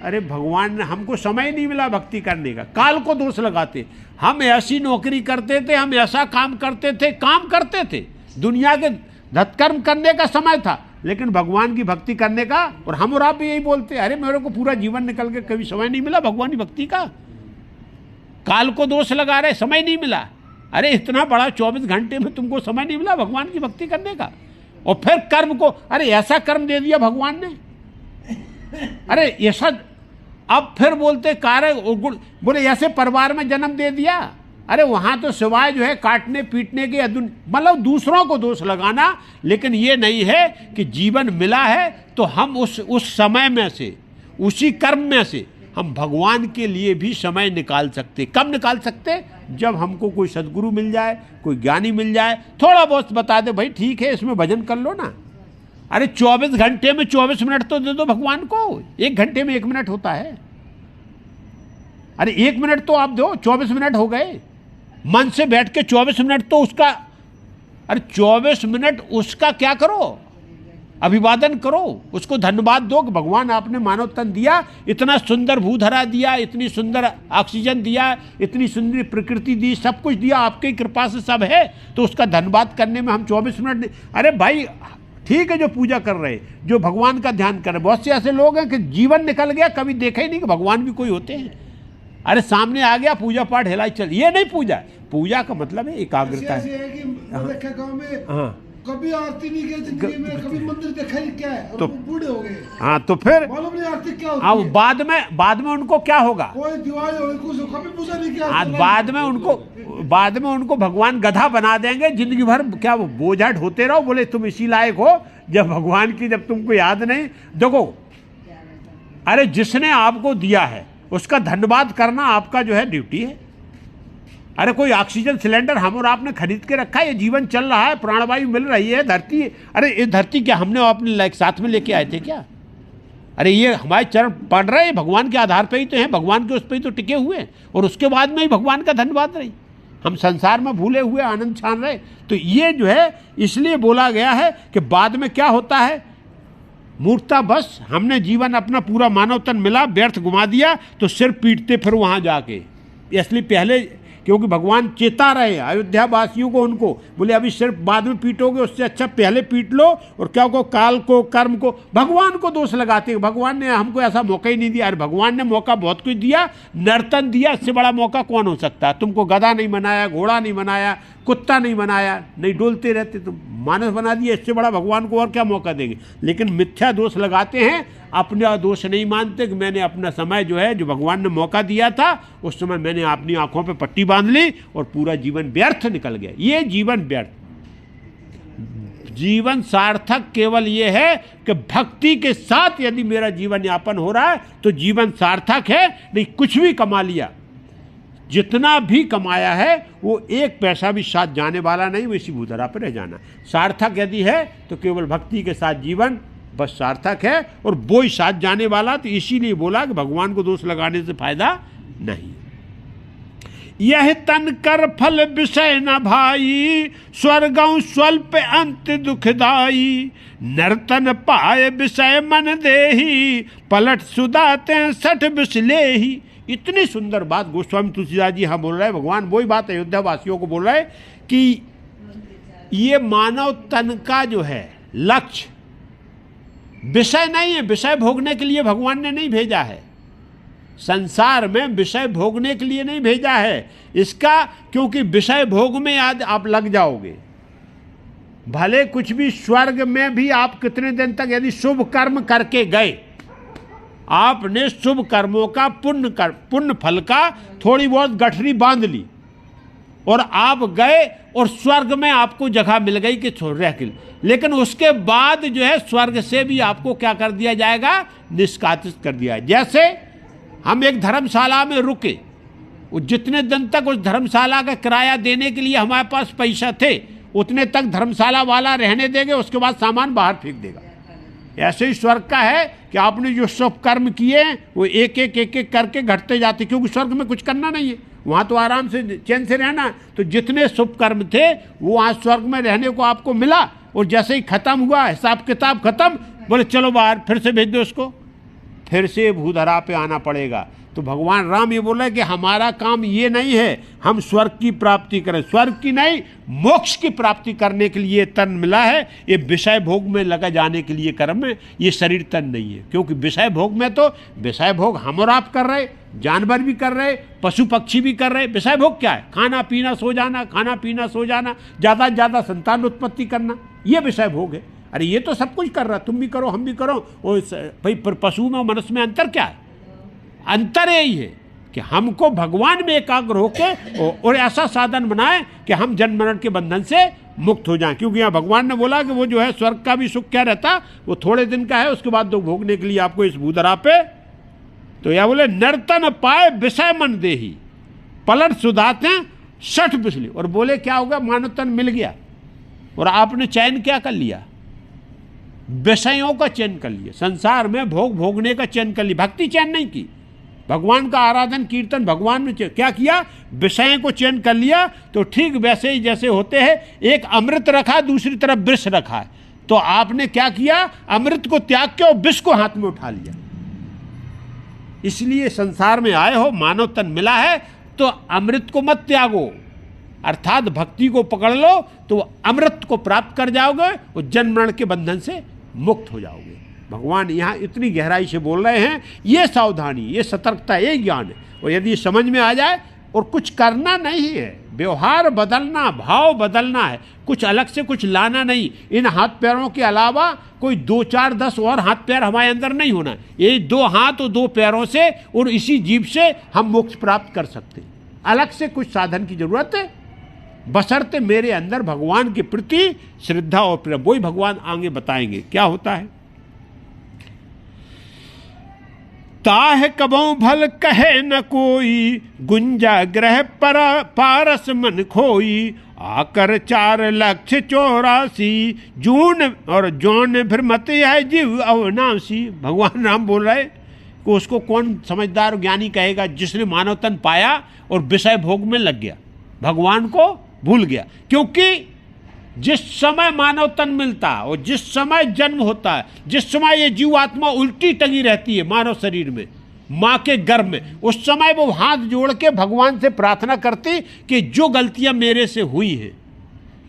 अरे भगवान ने हमको समय नहीं मिला भक्ति करने का, काल को दोष लगाते। हम ऐसी नौकरी करते थे, हम ऐसा काम करते थे, काम करते थे, दुनिया के धत्कर्म करने का समय था, लेकिन भगवान की भक्ति करने का। और हम और आप भी यही बोलते, अरे मेरे को पूरा जीवन निकल के कभी समय नहीं मिला भगवान की भक्ति का। काल को दोष लगा रहे, समय नहीं मिला। अरे इतना बड़ा 24 घंटे में तुमको समय नहीं मिला भगवान की भक्ति करने का। और फिर कर्म को, अरे ऐसा कर्म दे दिया भगवान ने, अरे ऐसा। अब फिर बोलते कार्य बोले ऐसे परिवार में जन्म दे दिया। अरे वहां तो सिवाय जो है काटने पीटने के, मतलब दूसरों को दोष लगाना। लेकिन ये नहीं है कि जीवन मिला है तो हम उस समय में से, उसी कर्म में से हम भगवान के लिए भी समय निकाल सकते। कब निकाल सकते, जब हमको कोई सदगुरु मिल जाए, कोई ज्ञानी मिल जाए, थोड़ा बहुत बता दे भाई ठीक है इसमें भजन कर लो ना। अरे 24 घंटे में 24 मिनट तो दे दो भगवान को, 1 घंटे में 1 मिनट होता है। अरे 1 मिनट तो आप दो, 24 मिनट हो गए। मन से बैठ के 24 मिनट तो उसका, अरे 24 मिनट उसका क्या करो। अभिवादन करो, उसको धन्यवाद दो कि भगवान आपने मानव तन दिया, इतना सुंदर भूधरा दिया, इतनी सुंदर ऑक्सीजन दिया, इतनी सुंदर प्रकृति दी, सब कुछ दिया, आपकी कृपा से सब है, तो उसका धन्यवाद करने में हम 24 मिनट अरे भाई ठीक है, जो पूजा कर रहे, जो भगवान का ध्यान कर रहे, बहुत से ऐसे लोग हैं कि जीवन निकल गया, कभी देखा ही नहीं कि भगवान भी कोई होते हैं। अरे सामने आ गया, पूजा पाठ हिलाई चल, ये नहीं पूजा। पूजा का मतलब है एकाग्रता ऐसे है कि देखा गांव में हाँ, कभी आरती नहीं की जिंदगी में, कभी मंदिर देखा नहीं, क्या है, और तो बूढ़े हो गए, हाँ, तो फिर मालूम नहीं आरती क्या होती हाँ, है। बाद में उनको क्या होगा, कोई दिवाली हो कुछ हो, कभी पूजा नहीं किया। आज बाद में उनको भगवान गधा बना देंगे, जिंदगी भर क्या वो बोझा ढोते रहो, बोले तुम इसी लायक हो जब भगवान की, जब तुमको याद नहीं। देखो, अरे जिसने आपको दिया है उसका धन्यवाद करना आपका जो है ड्यूटी है। अरे कोई ऑक्सीजन सिलेंडर हम और आपने खरीद के रखा है, ये जीवन चल रहा है, प्राणवायु मिल रही है, धरती, अरे ये धरती क्या हमने अपने साथ में लेके आए थे क्या? अरे ये हमारे चरण पड़ रहे हैं, भगवान के आधार पे ही तो हैं, भगवान के उस पर ही तो टिके हुए हैं, और उसके बाद में ही भगवान का धन्यवाद रही। हम संसार में भूले हुए आनंद छान रहे। तो ये जो है इसलिए बोला गया है कि बाद में क्या होता है, मूर्खता बस, हमने जीवन अपना पूरा मानव तन मिला, व्यर्थ घुमा दिया, तो सिर पीटते फिर वहाँ जाके। इसलिए पहले, क्योंकि भगवान चेता रहे अयोध्या वासियों को, उनको बोले अभी सिर्फ बाद में पीटोगे, उससे अच्छा पहले पीट लो। और क्या को, काल को, कर्म को, भगवान को दोष लगाते हैं, भगवान ने हमको ऐसा मौका ही नहीं दिया। अरे भगवान ने मौका बहुत कुछ दिया, नर्तन दिया, इससे बड़ा मौका कौन हो सकता है? तुमको गधा नहीं बनाया, घोड़ा नहीं बनाया, कुत्ता नहीं बनाया, नहीं डोलते रहते, तुम मानस बना दिया, इससे बड़ा भगवान को और क्या मौका देंगे? लेकिन मिथ्या दोष लगाते हैं, अपना दोष नहीं मानते कि मैंने अपना समय जो है, जो भगवान ने मौका दिया था, उस समय मैंने अपनी आंखों पे पट्टी बांध ली और पूरा जीवन व्यर्थ निकल गया। ये जीवन व्यर्थ। जीवन सार्थक केवल ये है कि भक्ति के साथ यदि मेरा जीवन यापन हो रहा है तो जीवन सार्थक है। नहीं कुछ भी कमा लिया, जितना भी कमाया है वो एक पैसा भी साथ जाने वाला नहीं, वो इसी भूधरा पर रह जाना। सार्थक यदि है तो केवल भक्ति के साथ जीवन बस सार्थक है, और वो ही साथ जाने वाला। तो इसीलिए बोला कि भगवान को दोष लगाने से फायदा नहीं। यह तन कर फल विषय न भाई, स्वर्गं स्वल्प अंत दुखदाई। नर्तन पाए विषय मन देही, पलट सुदाते सठ बिसलेही। इतनी सुंदर बात गोस्वामी तुलसीदास जी हाँ बोल रहे हैं। भगवान वही बात अयोध्या वासियों को बोल रहे हैं कि ये मानव तन का जो है लक्ष्य विषय नहीं है, विषय भोगने के लिए भगवान ने नहीं भेजा है। संसार में विषय भोगने के लिए नहीं भेजा है इसका, क्योंकि विषय भोग में आज आप लग जाओगे। भले कुछ भी स्वर्ग में भी आप कितने दिन तक यदि शुभ कर्म करके गए, आपने शुभ कर्मों का पुण्य फल का थोड़ी बहुत गठरी बांध ली और आप गए और स्वर्ग में आपको जगह मिल गई कि छोड़ रह के, लेकिन उसके बाद जो है स्वर्ग से भी आपको क्या कर दिया जाएगा, निष्कासित कर दिया। जैसे हम एक धर्मशाला में रुके, जितने दिन तक उस धर्मशाला का किराया देने के लिए हमारे पास पैसा थे उतने तक धर्मशाला वाला रहने देंगे, उसके बाद सामान बाहर फेंक देगा। ऐसे ही स्वर्ग का है कि आपने जो शुभ कर्म किए वो एक एक करके घटते जाते, क्योंकि स्वर्ग में कुछ करना नहीं है, वहाँ तो आराम से चैन से रहना। तो जितने शुभ कर्म थे वो वहाँ स्वर्ग में रहने को आपको मिला, और जैसे ही खत्म हुआ हिसाब किताब खत्म, बोले चलो बाहर फिर से भेज दो उसको, फिर से भूधरा पे आना पड़ेगा। तो भगवान राम ये बोल रहे कि हमारा काम ये नहीं है हम स्वर्ग की प्राप्ति करें, स्वर्ग की नहीं मोक्ष की प्राप्ति करने के लिए तन मिला है। ये विषय भोग में लगा जाने के लिए कर्म है, ये शरीर तन नहीं है। क्योंकि विषय भोग में तो विषय भोग हम और आप कर रहे, जानवर भी कर रहे, पशु पक्षी भी कर रहे। विषय भोग क्या है? खाना पीना सो जाना, खाना पीना सो जाना, ज़्यादा से ज़्यादा संतान उत्पत्ति करना, ये विषय भोग है। अरे ये तो सब कुछ कर रहा, तुम भी करो हम भी करो। और भाई पशु में मनुष्य में अंतर क्या है? अंतर यही है कि हमको भगवान में एकाग्र होकर और ऐसा साधन बनाए कि हम जन्म मरण के बंधन से मुक्त हो जाएं। क्योंकि यहाँ भगवान ने बोला कि वो जो है स्वर्ग का भी सुख क्या रहता, वो थोड़े दिन का है, उसके बाद तो भोगने के लिए आपको इस भूधरा पे। तो यह बोले नर्तन पाए विषय मन देही, पलट सुधाते सठ बिसली। और बोले क्या होगा, मानव तन मिल गया और आपने चयन क्या कर लिया, विषयों का चयन कर लिया। संसार में भोगने का चयन कर लिया, भक्ति चयन नहीं की। भगवान का आराधन कीर्तन भगवान ने क्या किया, विषय को चयन कर लिया। तो ठीक वैसे ही जैसे होते हैं, एक अमृत रखा दूसरी तरफ विष रखा है, तो आपने क्या किया, अमृत को त्याग के और विष को हाथ में उठा लिया। इसलिए संसार में आए हो, मानव तन मिला है, तो अमृत को मत त्यागो, अर्थात भक्ति को पकड़ लो तो अमृत को प्राप्त कर जाओगे और जन्म मरण के बंधन से मुक्त हो जाओगे। भगवान यहाँ इतनी गहराई से बोल रहे हैं, ये सावधानी, ये सतर्कता, ये ज्ञान है। और यदि समझ में आ जाए, और कुछ करना नहीं है, व्यवहार बदलना, भाव बदलना है, कुछ अलग से कुछ लाना नहीं। इन हाथ पैरों के अलावा कोई 2 4 10 और हाथ पैर हमारे अंदर नहीं होना। ये 2 हाथ और 2 पैरों से और इसी जीभ से हम मोक्ष प्राप्त कर सकते हैं। अलग से कुछ साधन की जरूरत है, बशर्ते मेरे अंदर भगवान के प्रति श्रद्धा और प्रेम। वही भगवान आगे बताएंगे क्या होता है। ताह कबों भल कहे न कोई, गुंजा ग्रह पर पारस मन खोई। आकर 4 लक्ष 84 जून और जौन भ्रमत है जीव अवनाशी। भगवान राम बोल रहे कि उसको कौन समझदार ज्ञानी कहेगा जिसने मानव तन पाया और विषय भोग में लग गया, भगवान को भूल गया। क्योंकि जिस समय मानव तन मिलता है और जिस समय जन्म होता है, जिस समय ये जीव आत्मा उल्टी टंगी रहती है मानव शरीर में, माँ के गर्भ में, उस समय वो हाथ जोड़ के भगवान से प्रार्थना करती कि जो गलतियां मेरे से हुई हैं,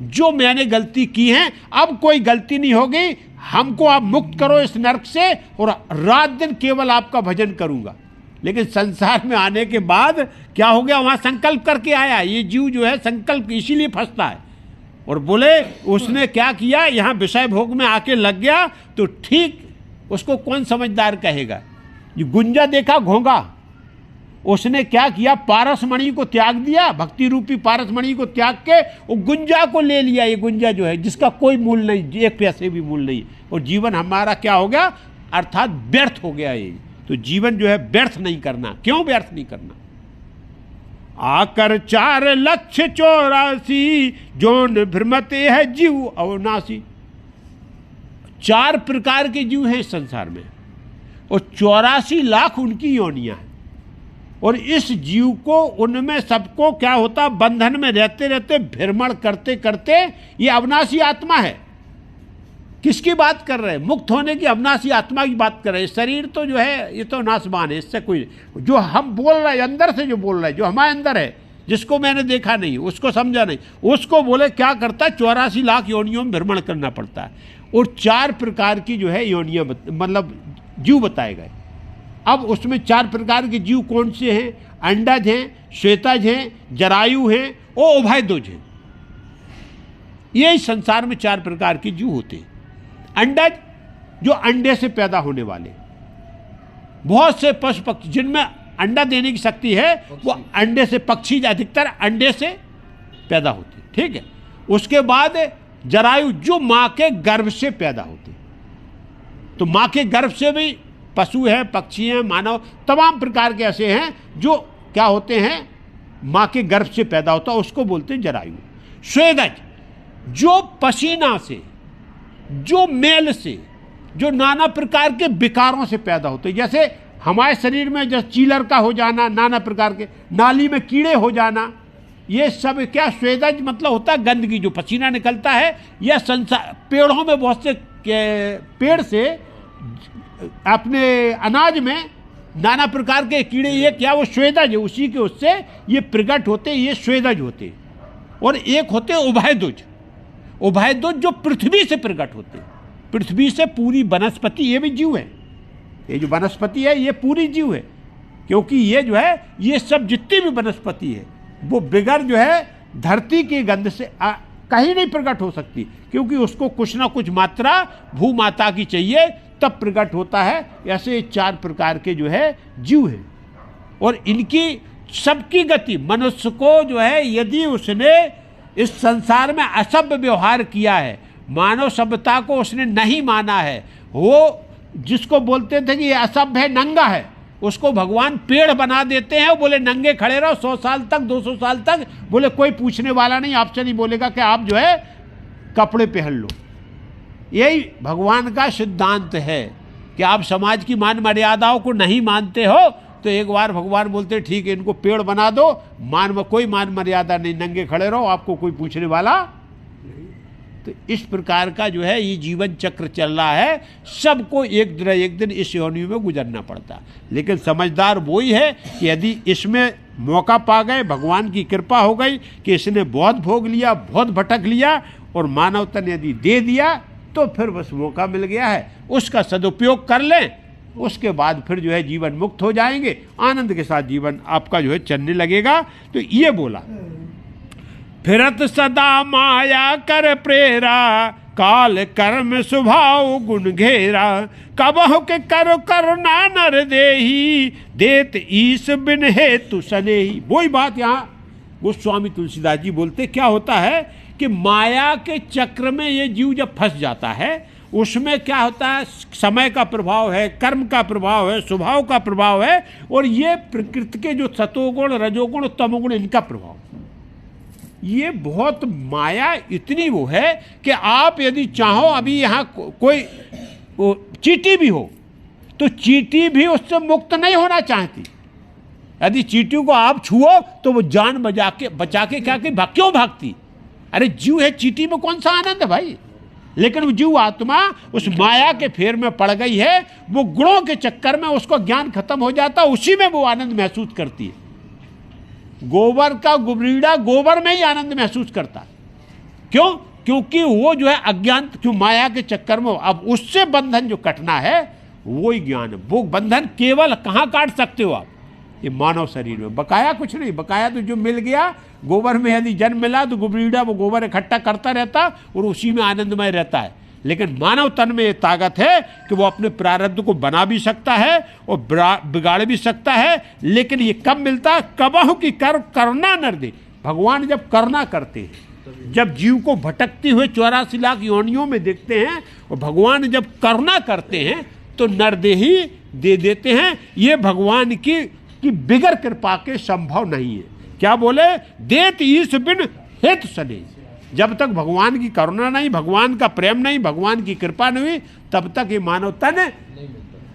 जो मैंने गलती की है, अब कोई गलती नहीं होगी, हमको आप मुक्त करो इस नरक से और रात दिन केवल आपका भजन करूंगा। लेकिन संसार में आने के बाद क्या हो गया, वहां संकल्प करके आया। ये जीव जो है संकल्प इसीलिए फंसता है। और बोले उसने क्या किया, यहां विषय भोग में आके लग गया, तो ठीक उसको कौन समझदार कहेगा। ये गुंजा देखा घोंगा, उसने क्या किया, पारसमणि को त्याग दिया, भक्ति रूपी पारसमणि को त्याग के वो गुंजा को ले लिया। ये गुंजा जो है जिसका कोई मूल नहीं, 1 पैसे भी मूल नहीं, और जीवन हमारा क्या हो गया, अर्थात व्यर्थ हो गया। ये तो जीवन जो है व्यर्थ नहीं करना। क्यों व्यर्थ नहीं करना। आकर 4 लक्ष 84 जोन भ्रमते है जीव अवनाशी। 4 प्रकार के जीव हैं इस संसार में और 84 लाख उनकी योनियां हैं। और इस जीव को, उनमें सबको क्या होता, बंधन में रहते रहते भ्रमण करते करते ये अविनाशी आत्मा है। किसकी बात कर रहे हैं, मुक्त होने की अविनाशी आत्मा की बात कर रहे हैं। शरीर तो जो है ये तो नाशवान है, इससे कोई, जो हम बोल रहे हैं अंदर से, जो बोल रहे हैं, जो हमारे अंदर है, जिसको मैंने देखा नहीं, उसको समझा नहीं, उसको बोले क्या करता है, 84 लाख योनियों में भ्रमण करना पड़ता है। और 4 प्रकार की जो है योनियां मतलब जीव बताए गए। अब उसमें 4 प्रकार के जीव कौन से हैं, अंडज हैं, श्वेतज हैं, जरायु हैं और उभयद्वज हैं। ये संसार में 4 प्रकार के जीव होते हैं। अंडज जो अंडे से पैदा होने वाले, बहुत से पशु पक्षी जिनमें अंडा देने की शक्ति है, वो अंडे से, पक्षी अधिकतर अंडे से पैदा होते, ठीक है। उसके बाद जरायु जो माँ के गर्भ से पैदा होते, तो माँ के गर्भ से भी पशु हैं, पक्षी हैं, मानव, तमाम प्रकार के ऐसे हैं जो क्या होते हैं, माँ के गर्भ से पैदा होता, उसको बोलते हैं जरायु। स्वेदज जो पसीना से, जो मेल से, जो नाना प्रकार के विकारों से पैदा होते, जैसे हमारे शरीर में जैसे चीलर का हो जाना, नाना प्रकार के नाली में कीड़े हो जाना, ये सब क्या स्वेदज मतलब होता है गंदगी, जो पसीना निकलता है। या संसार पेड़ों में बहुत से पेड़ से अपने अनाज में नाना प्रकार के कीड़े, ये क्या वो स्वेदज है, उसी के उससे ये प्रकट होते, ये स्वेदज होते। और एक होते उभयद्वज, उभयद्वज जो पृथ्वी से प्रकट होते, पृथ्वी से पूरी वनस्पति, ये भी जीव है। ये जो वनस्पति है ये पूरी जीव है, क्योंकि ये जो है ये सब जितनी भी वनस्पति है वो बिगर जो है धरती की गंध से कहीं नहीं प्रकट हो सकती, क्योंकि उसको कुछ ना कुछ मात्रा भूमाता की चाहिए तब प्रकट होता है। ऐसे 4 प्रकार के जो है जीव हैं और इनकी सबकी गति, मनुष्य को जो है यदि उसने इस संसार में असभ्य व्यवहार किया है, मानव सभ्यता को उसने नहीं माना है, वो जिसको बोलते थे कि ये असभ्य है, नंगा है, उसको भगवान पेड़ बना देते हैं। वो बोले नंगे खड़े रहो 100 साल तक, 200 साल तक, बोले कोई पूछने वाला नहीं, आपसे नहीं बोलेगा कि आप जो है कपड़े पहन लो। यही भगवान का सिद्धांत है कि आप समाज की मान मर्यादाओं को नहीं मानते हो तो एक बार भगवान बोलते ठीक है इनको पेड़ बना दो, कोई मान मर्यादा नहीं, नंगे खड़े रहो, आपको कोई पूछने वाला नहीं। तो इस प्रकार का जो है ये जीवन चक्र चल रहा है। सबको एक दिन इस योनि में गुजरना पड़ता, लेकिन समझदार वही है कि यदि इसमें मौका पा गए, भगवान की कृपा हो गई कि इसने बहुत भोग लिया, बहुत भटक लिया, और मानव तन यदि दे दिया तो फिर बस मौका मिल गया है, उसका सदुपयोग कर लें, उसके बाद फिर जो है जीवन मुक्त हो जाएंगे, आनंद के साथ जीवन आपका जो है चलने लगेगा। तो ये बोला, फिरत सदा माया कर प्रेरा, काल कर्म स्वभाव गुण घेरा, कबहु के करो करुणा नर देही, देत ईस बिन हेतु सनेही। वही बात यहाँ गोस्वामी तुलसीदास जी बोलते, क्या होता है कि माया के चक्र में ये जीव जब फंस जाता है, उसमें क्या होता है, समय का प्रभाव है, कर्म का प्रभाव है, स्वभाव का प्रभाव है, और ये प्रकृति के जो सतोगुण रजोगुण तमोगुण इनका प्रभाव, ये बहुत माया इतनी वो है कि आप यदि चाहो, अभी यहाँ कोई चींटी भी हो तो चींटी भी उससे मुक्त नहीं होना चाहती। यदि चींटी को आप छुओ तो वो जान बचा के क्या क्यों भागती? अरे जीव है, चींटी में कौन सा आनंद है भाई? लेकिन वो जीव आत्मा उस माया के फेर में पड़ गई है, वो गुणों के चक्कर में उसको ज्ञान खत्म हो जाता, उसी में वो आनंद महसूस करती है। गोबर का गुबरीड़ा गोबर में ही आनंद महसूस करता है। क्यों? क्योंकि वो जो है अज्ञान, क्यों माया के चक्कर में, अब उससे बंधन जो कटना है वो ही ज्ञान है। वो बंधन केवल कहाँ काट सकते हो आप? ये मानव शरीर में। बकाया कुछ नहीं, बकाया तो जो मिल गया, गोबर में यदि जन्म मिला तो गुबरीड़ा वो गोबर इकट्ठा करता रहता और उसी में आनंदमय रहता है। लेकिन मानव तन में ये ताकत है कि वो अपने प्रारब्ध को बना भी सकता है और बिगाड़ भी सकता है। लेकिन ये कब मिलता है? कबहु की करुणा नर दे। भगवान जब करुणा करते हैं, जब जीव को भटकते हुए 84 लाख योनियों में देखते हैं, और भगवान जब करुणा करते हैं तो नरदेही दे देते हैं। ये भगवान की बिगर कृपा के संभव नहीं है। क्या बोले? देत ईश बिन हेतु सने। जब तक भगवान की करुणा नहीं, भगवान का प्रेम नहीं, भगवान की कृपा नहीं, तब तक ये मानव तन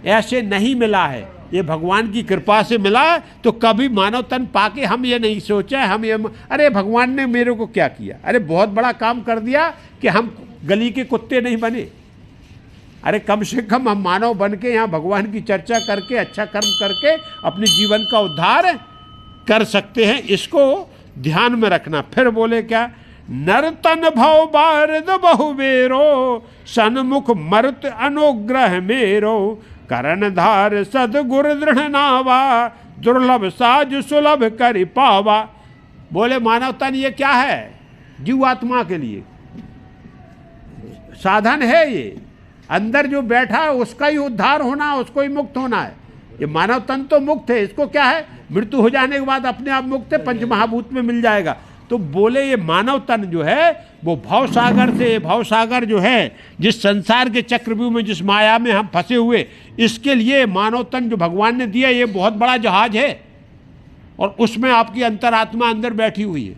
ऐसे नहीं मिला है। ये भगवान की कृपा से मिला है। तो कभी मानव तन पाके हम ये नहीं सोचा हम ये, अरे भगवान ने मेरे को क्या किया, अरे बहुत बड़ा काम कर दिया कि हम गली के कुत्ते नहीं बने। अरे कम से कम हम मानव बन के यहाँ भगवान की चर्चा करके, अच्छा कर्म करके अपने जीवन का उद्धार कर सकते हैं। इसको ध्यान में रखना। फिर बोले क्या? नरतन भव बारद बहुबेरो, सन्मुख मर्त अनुग्रह मेरो, करणधार सदगुर दृढ़ नावा, दुर्लभ साज सुलभ कर पावा। बोले मानव तन ये क्या है? जीवात्मा के लिए साधन है। ये अंदर जो बैठा है उसका ही उद्धार होना, उसको ही मुक्त होना है। ये मानव तन तो मुक्त है, इसको क्या है, मृत्यु हो जाने के बाद अपने आप मुक्त है, पंचमहाभूत में मिल जाएगा। तो बोले ये मानव तन जो है वो भवसागर से, भवसागर जो है जिस संसार के चक्रव्यूह में, जिस माया में हम फंसे हुए, इसके लिए मानव तन जो भगवान ने दिया ये बहुत बड़ा जहाज है, और उसमें आपकी अंतरात्मा अंदर बैठी हुई है।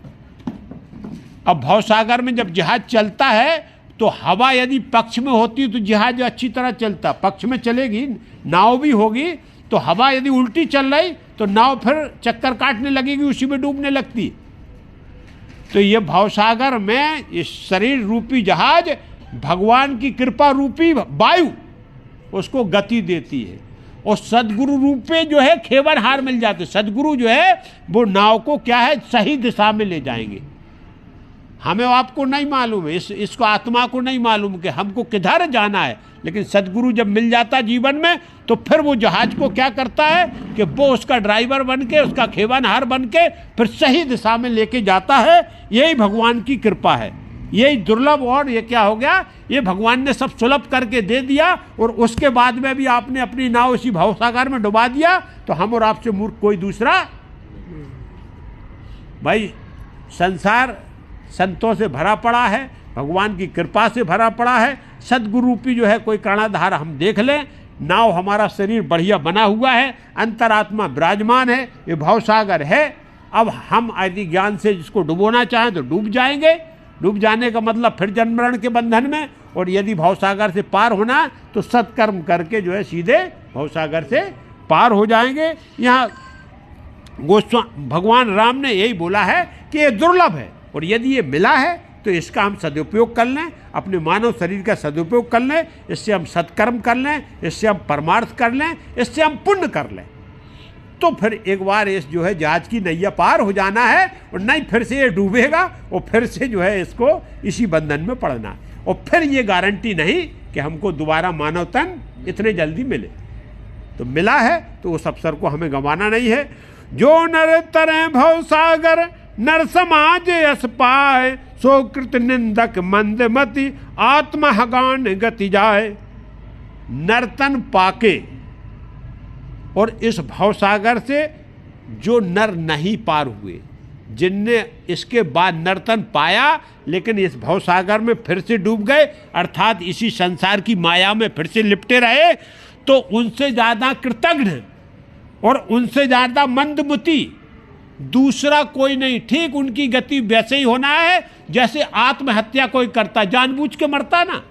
अब भवसागर में जब जहाज चलता है तो हवा यदि पक्ष में होती तो जहाज अच्छी तरह चलता, पक्ष में चलेगी, नाव भी होगी, तो हवा यदि उल्टी चल रही तो नाव फिर चक्कर काटने लगेगी, उसी में डूबने लगती। तो ये भवसागर में ये शरीर रूपी जहाज भगवान की कृपा रूपी वायु उसको गति देती है, और सदगुरु रूप में जो है खेवर हार मिल जाते। सदगुरु जो है वो नाव को क्या है, सही दिशा में ले जाएंगे। हमें आपको नहीं मालूम है, इसको आत्मा को नहीं मालूम कि हमको किधर जाना है, लेकिन सदगुरु जब मिल जाता जीवन में तो फिर वो जहाज को क्या करता है कि वो उसका ड्राइवर बन के, उसका खेवनहार बन के फिर सही दिशा में लेके जाता है। यही भगवान की कृपा है, यही दुर्लभ। और ये क्या हो गया, ये भगवान ने सब सुलभ करके दे दिया, और उसके बाद में भी आपने अपनी नाव इसी भवसागर में डुबा दिया, तो हम और आपसे मूर्ख कोई दूसरा। भाई संसार संतों से भरा पड़ा है, भगवान की कृपा से भरा पड़ा है। सदगुरु रूपी जो है कोई कर्णाधार हम देख लें, नाव हमारा शरीर बढ़िया बना हुआ है, अंतरात्मा विराजमान है, ये भवसागर है। अब हम यदि ज्ञान से जिसको डुबोना चाहें तो डूब जाएंगे। डूब जाने का मतलब फिर जन्म मरण के बंधन में, और यदि भवसागर से पार होना तो सत्कर्म करके जो है सीधे भवसागर से पार हो जाएंगे। यहाँ भगवान राम ने यही बोला है कि ये दुर्लभ है, और यदि ये मिला है तो इसका हम सदुपयोग कर लें, अपने मानव शरीर का सदुपयोग कर लें, इससे हम सत्कर्म कर लें, इससे हम परमार्थ कर लें, इससे हम पुण्य कर लें, तो फिर एक बार इस जो है जहाज की नैया पार हो जाना है, और नहीं फिर से ये डूबेगा और फिर से जो है इसको इसी बंधन में पड़ना है। और फिर ये गारंटी नहीं कि हमको दोबारा मानव तन इतने जल्दी मिले। तो मिला है तो उस अवसर को हमें गंवाना नहीं है। जो नर तरे भव सागर नर समाज यस पाए, सो कृत निंदक मंदमति आत्महगान गति जाए। नर्तन पाके, और इस भवसागर से जो नर नहीं पार हुए, जिनने इसके बाद नर्तन पाया लेकिन इस भवसागर में फिर से डूब गए, अर्थात इसी संसार की माया में फिर से लिपटे रहे, तो उनसे ज़्यादा कृतघ्न और उनसे ज़्यादा मंदमति दूसरा कोई नहीं। ठीक उनकी गति वैसे ही होना है जैसे आत्महत्या कोई करता, जानबूझ के मरता ना।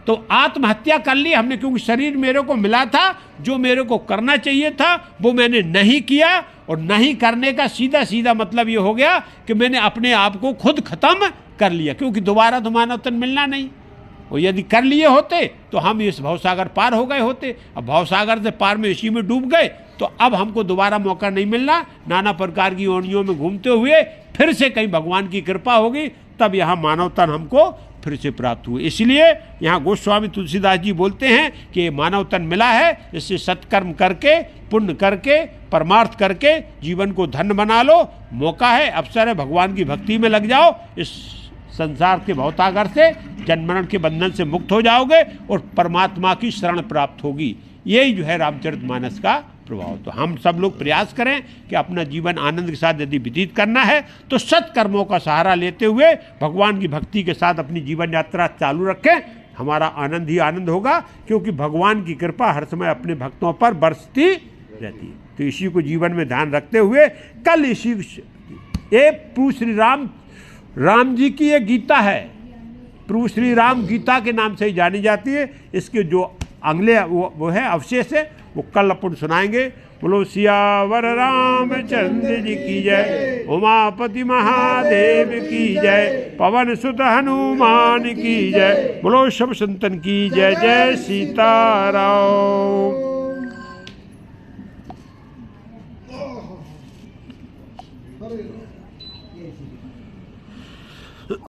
तो आत्महत्या कर ली हमने, क्योंकि शरीर मेरे को मिला था, जो मेरे को करना चाहिए था वो मैंने नहीं किया, और नहीं करने का सीधा सीधा मतलब ये हो गया कि मैंने अपने आप को खुद खत्म कर लिया, क्योंकि दोबारा तो मानव तन मिलना नहीं। और यदि कर लिए होते तो हम इस भवसागर पार हो गए होते। अब भवसागर से पार में इसी में डूब गए, तो अब हमको दोबारा मौका नहीं मिलना। नाना प्रकार की योनियों में घूमते हुए फिर से कहीं भगवान की कृपा होगी, तब यहाँ मानव तन हमको फिर से प्राप्त हुए। इसलिए यहाँ गोस्वामी तुलसीदास जी बोलते हैं कि ये मानव तन मिला है, इससे सत्कर्म करके, पुण्य करके, परमार्थ करके जीवन को धन्य बना लो। मौका है, अवसर है, भगवान की भक्ति में लग जाओ, इस संसार के भवसागर से, जन्म मरण के बंधन से मुक्त हो जाओगे और परमात्मा की शरण प्राप्त होगी। यही जो है रामचरितमानस का प्रभाव। तो हम सब लोग प्रयास करें कि अपना जीवन आनंद के साथ यदि व्यतीत करना है तो सत्कर्मों का सहारा लेते हुए भगवान की भक्ति के साथ अपनी जीवन यात्रा चालू रखें। हमारा आनंद ही आनंद होगा, क्योंकि भगवान की कृपा हर समय अपने भक्तों पर बरसती रहती है। तो इसी को जीवन में ध्यान रखते हुए कल इसी प्रभु श्री राम जी की एक गीता है, प्रभु श्री राम गीता के नाम से ही जानी जाती है। इसके जो अगले वो है अवशेष है, वो कल अपन सुनाएंगे। बोलो सियावर रामचंद्र जी की जय, उमापति महादेव की जय, पवन सुत हनुमान की जय, बोलो सब संतन की जय। जय सीताराम। हरे राम।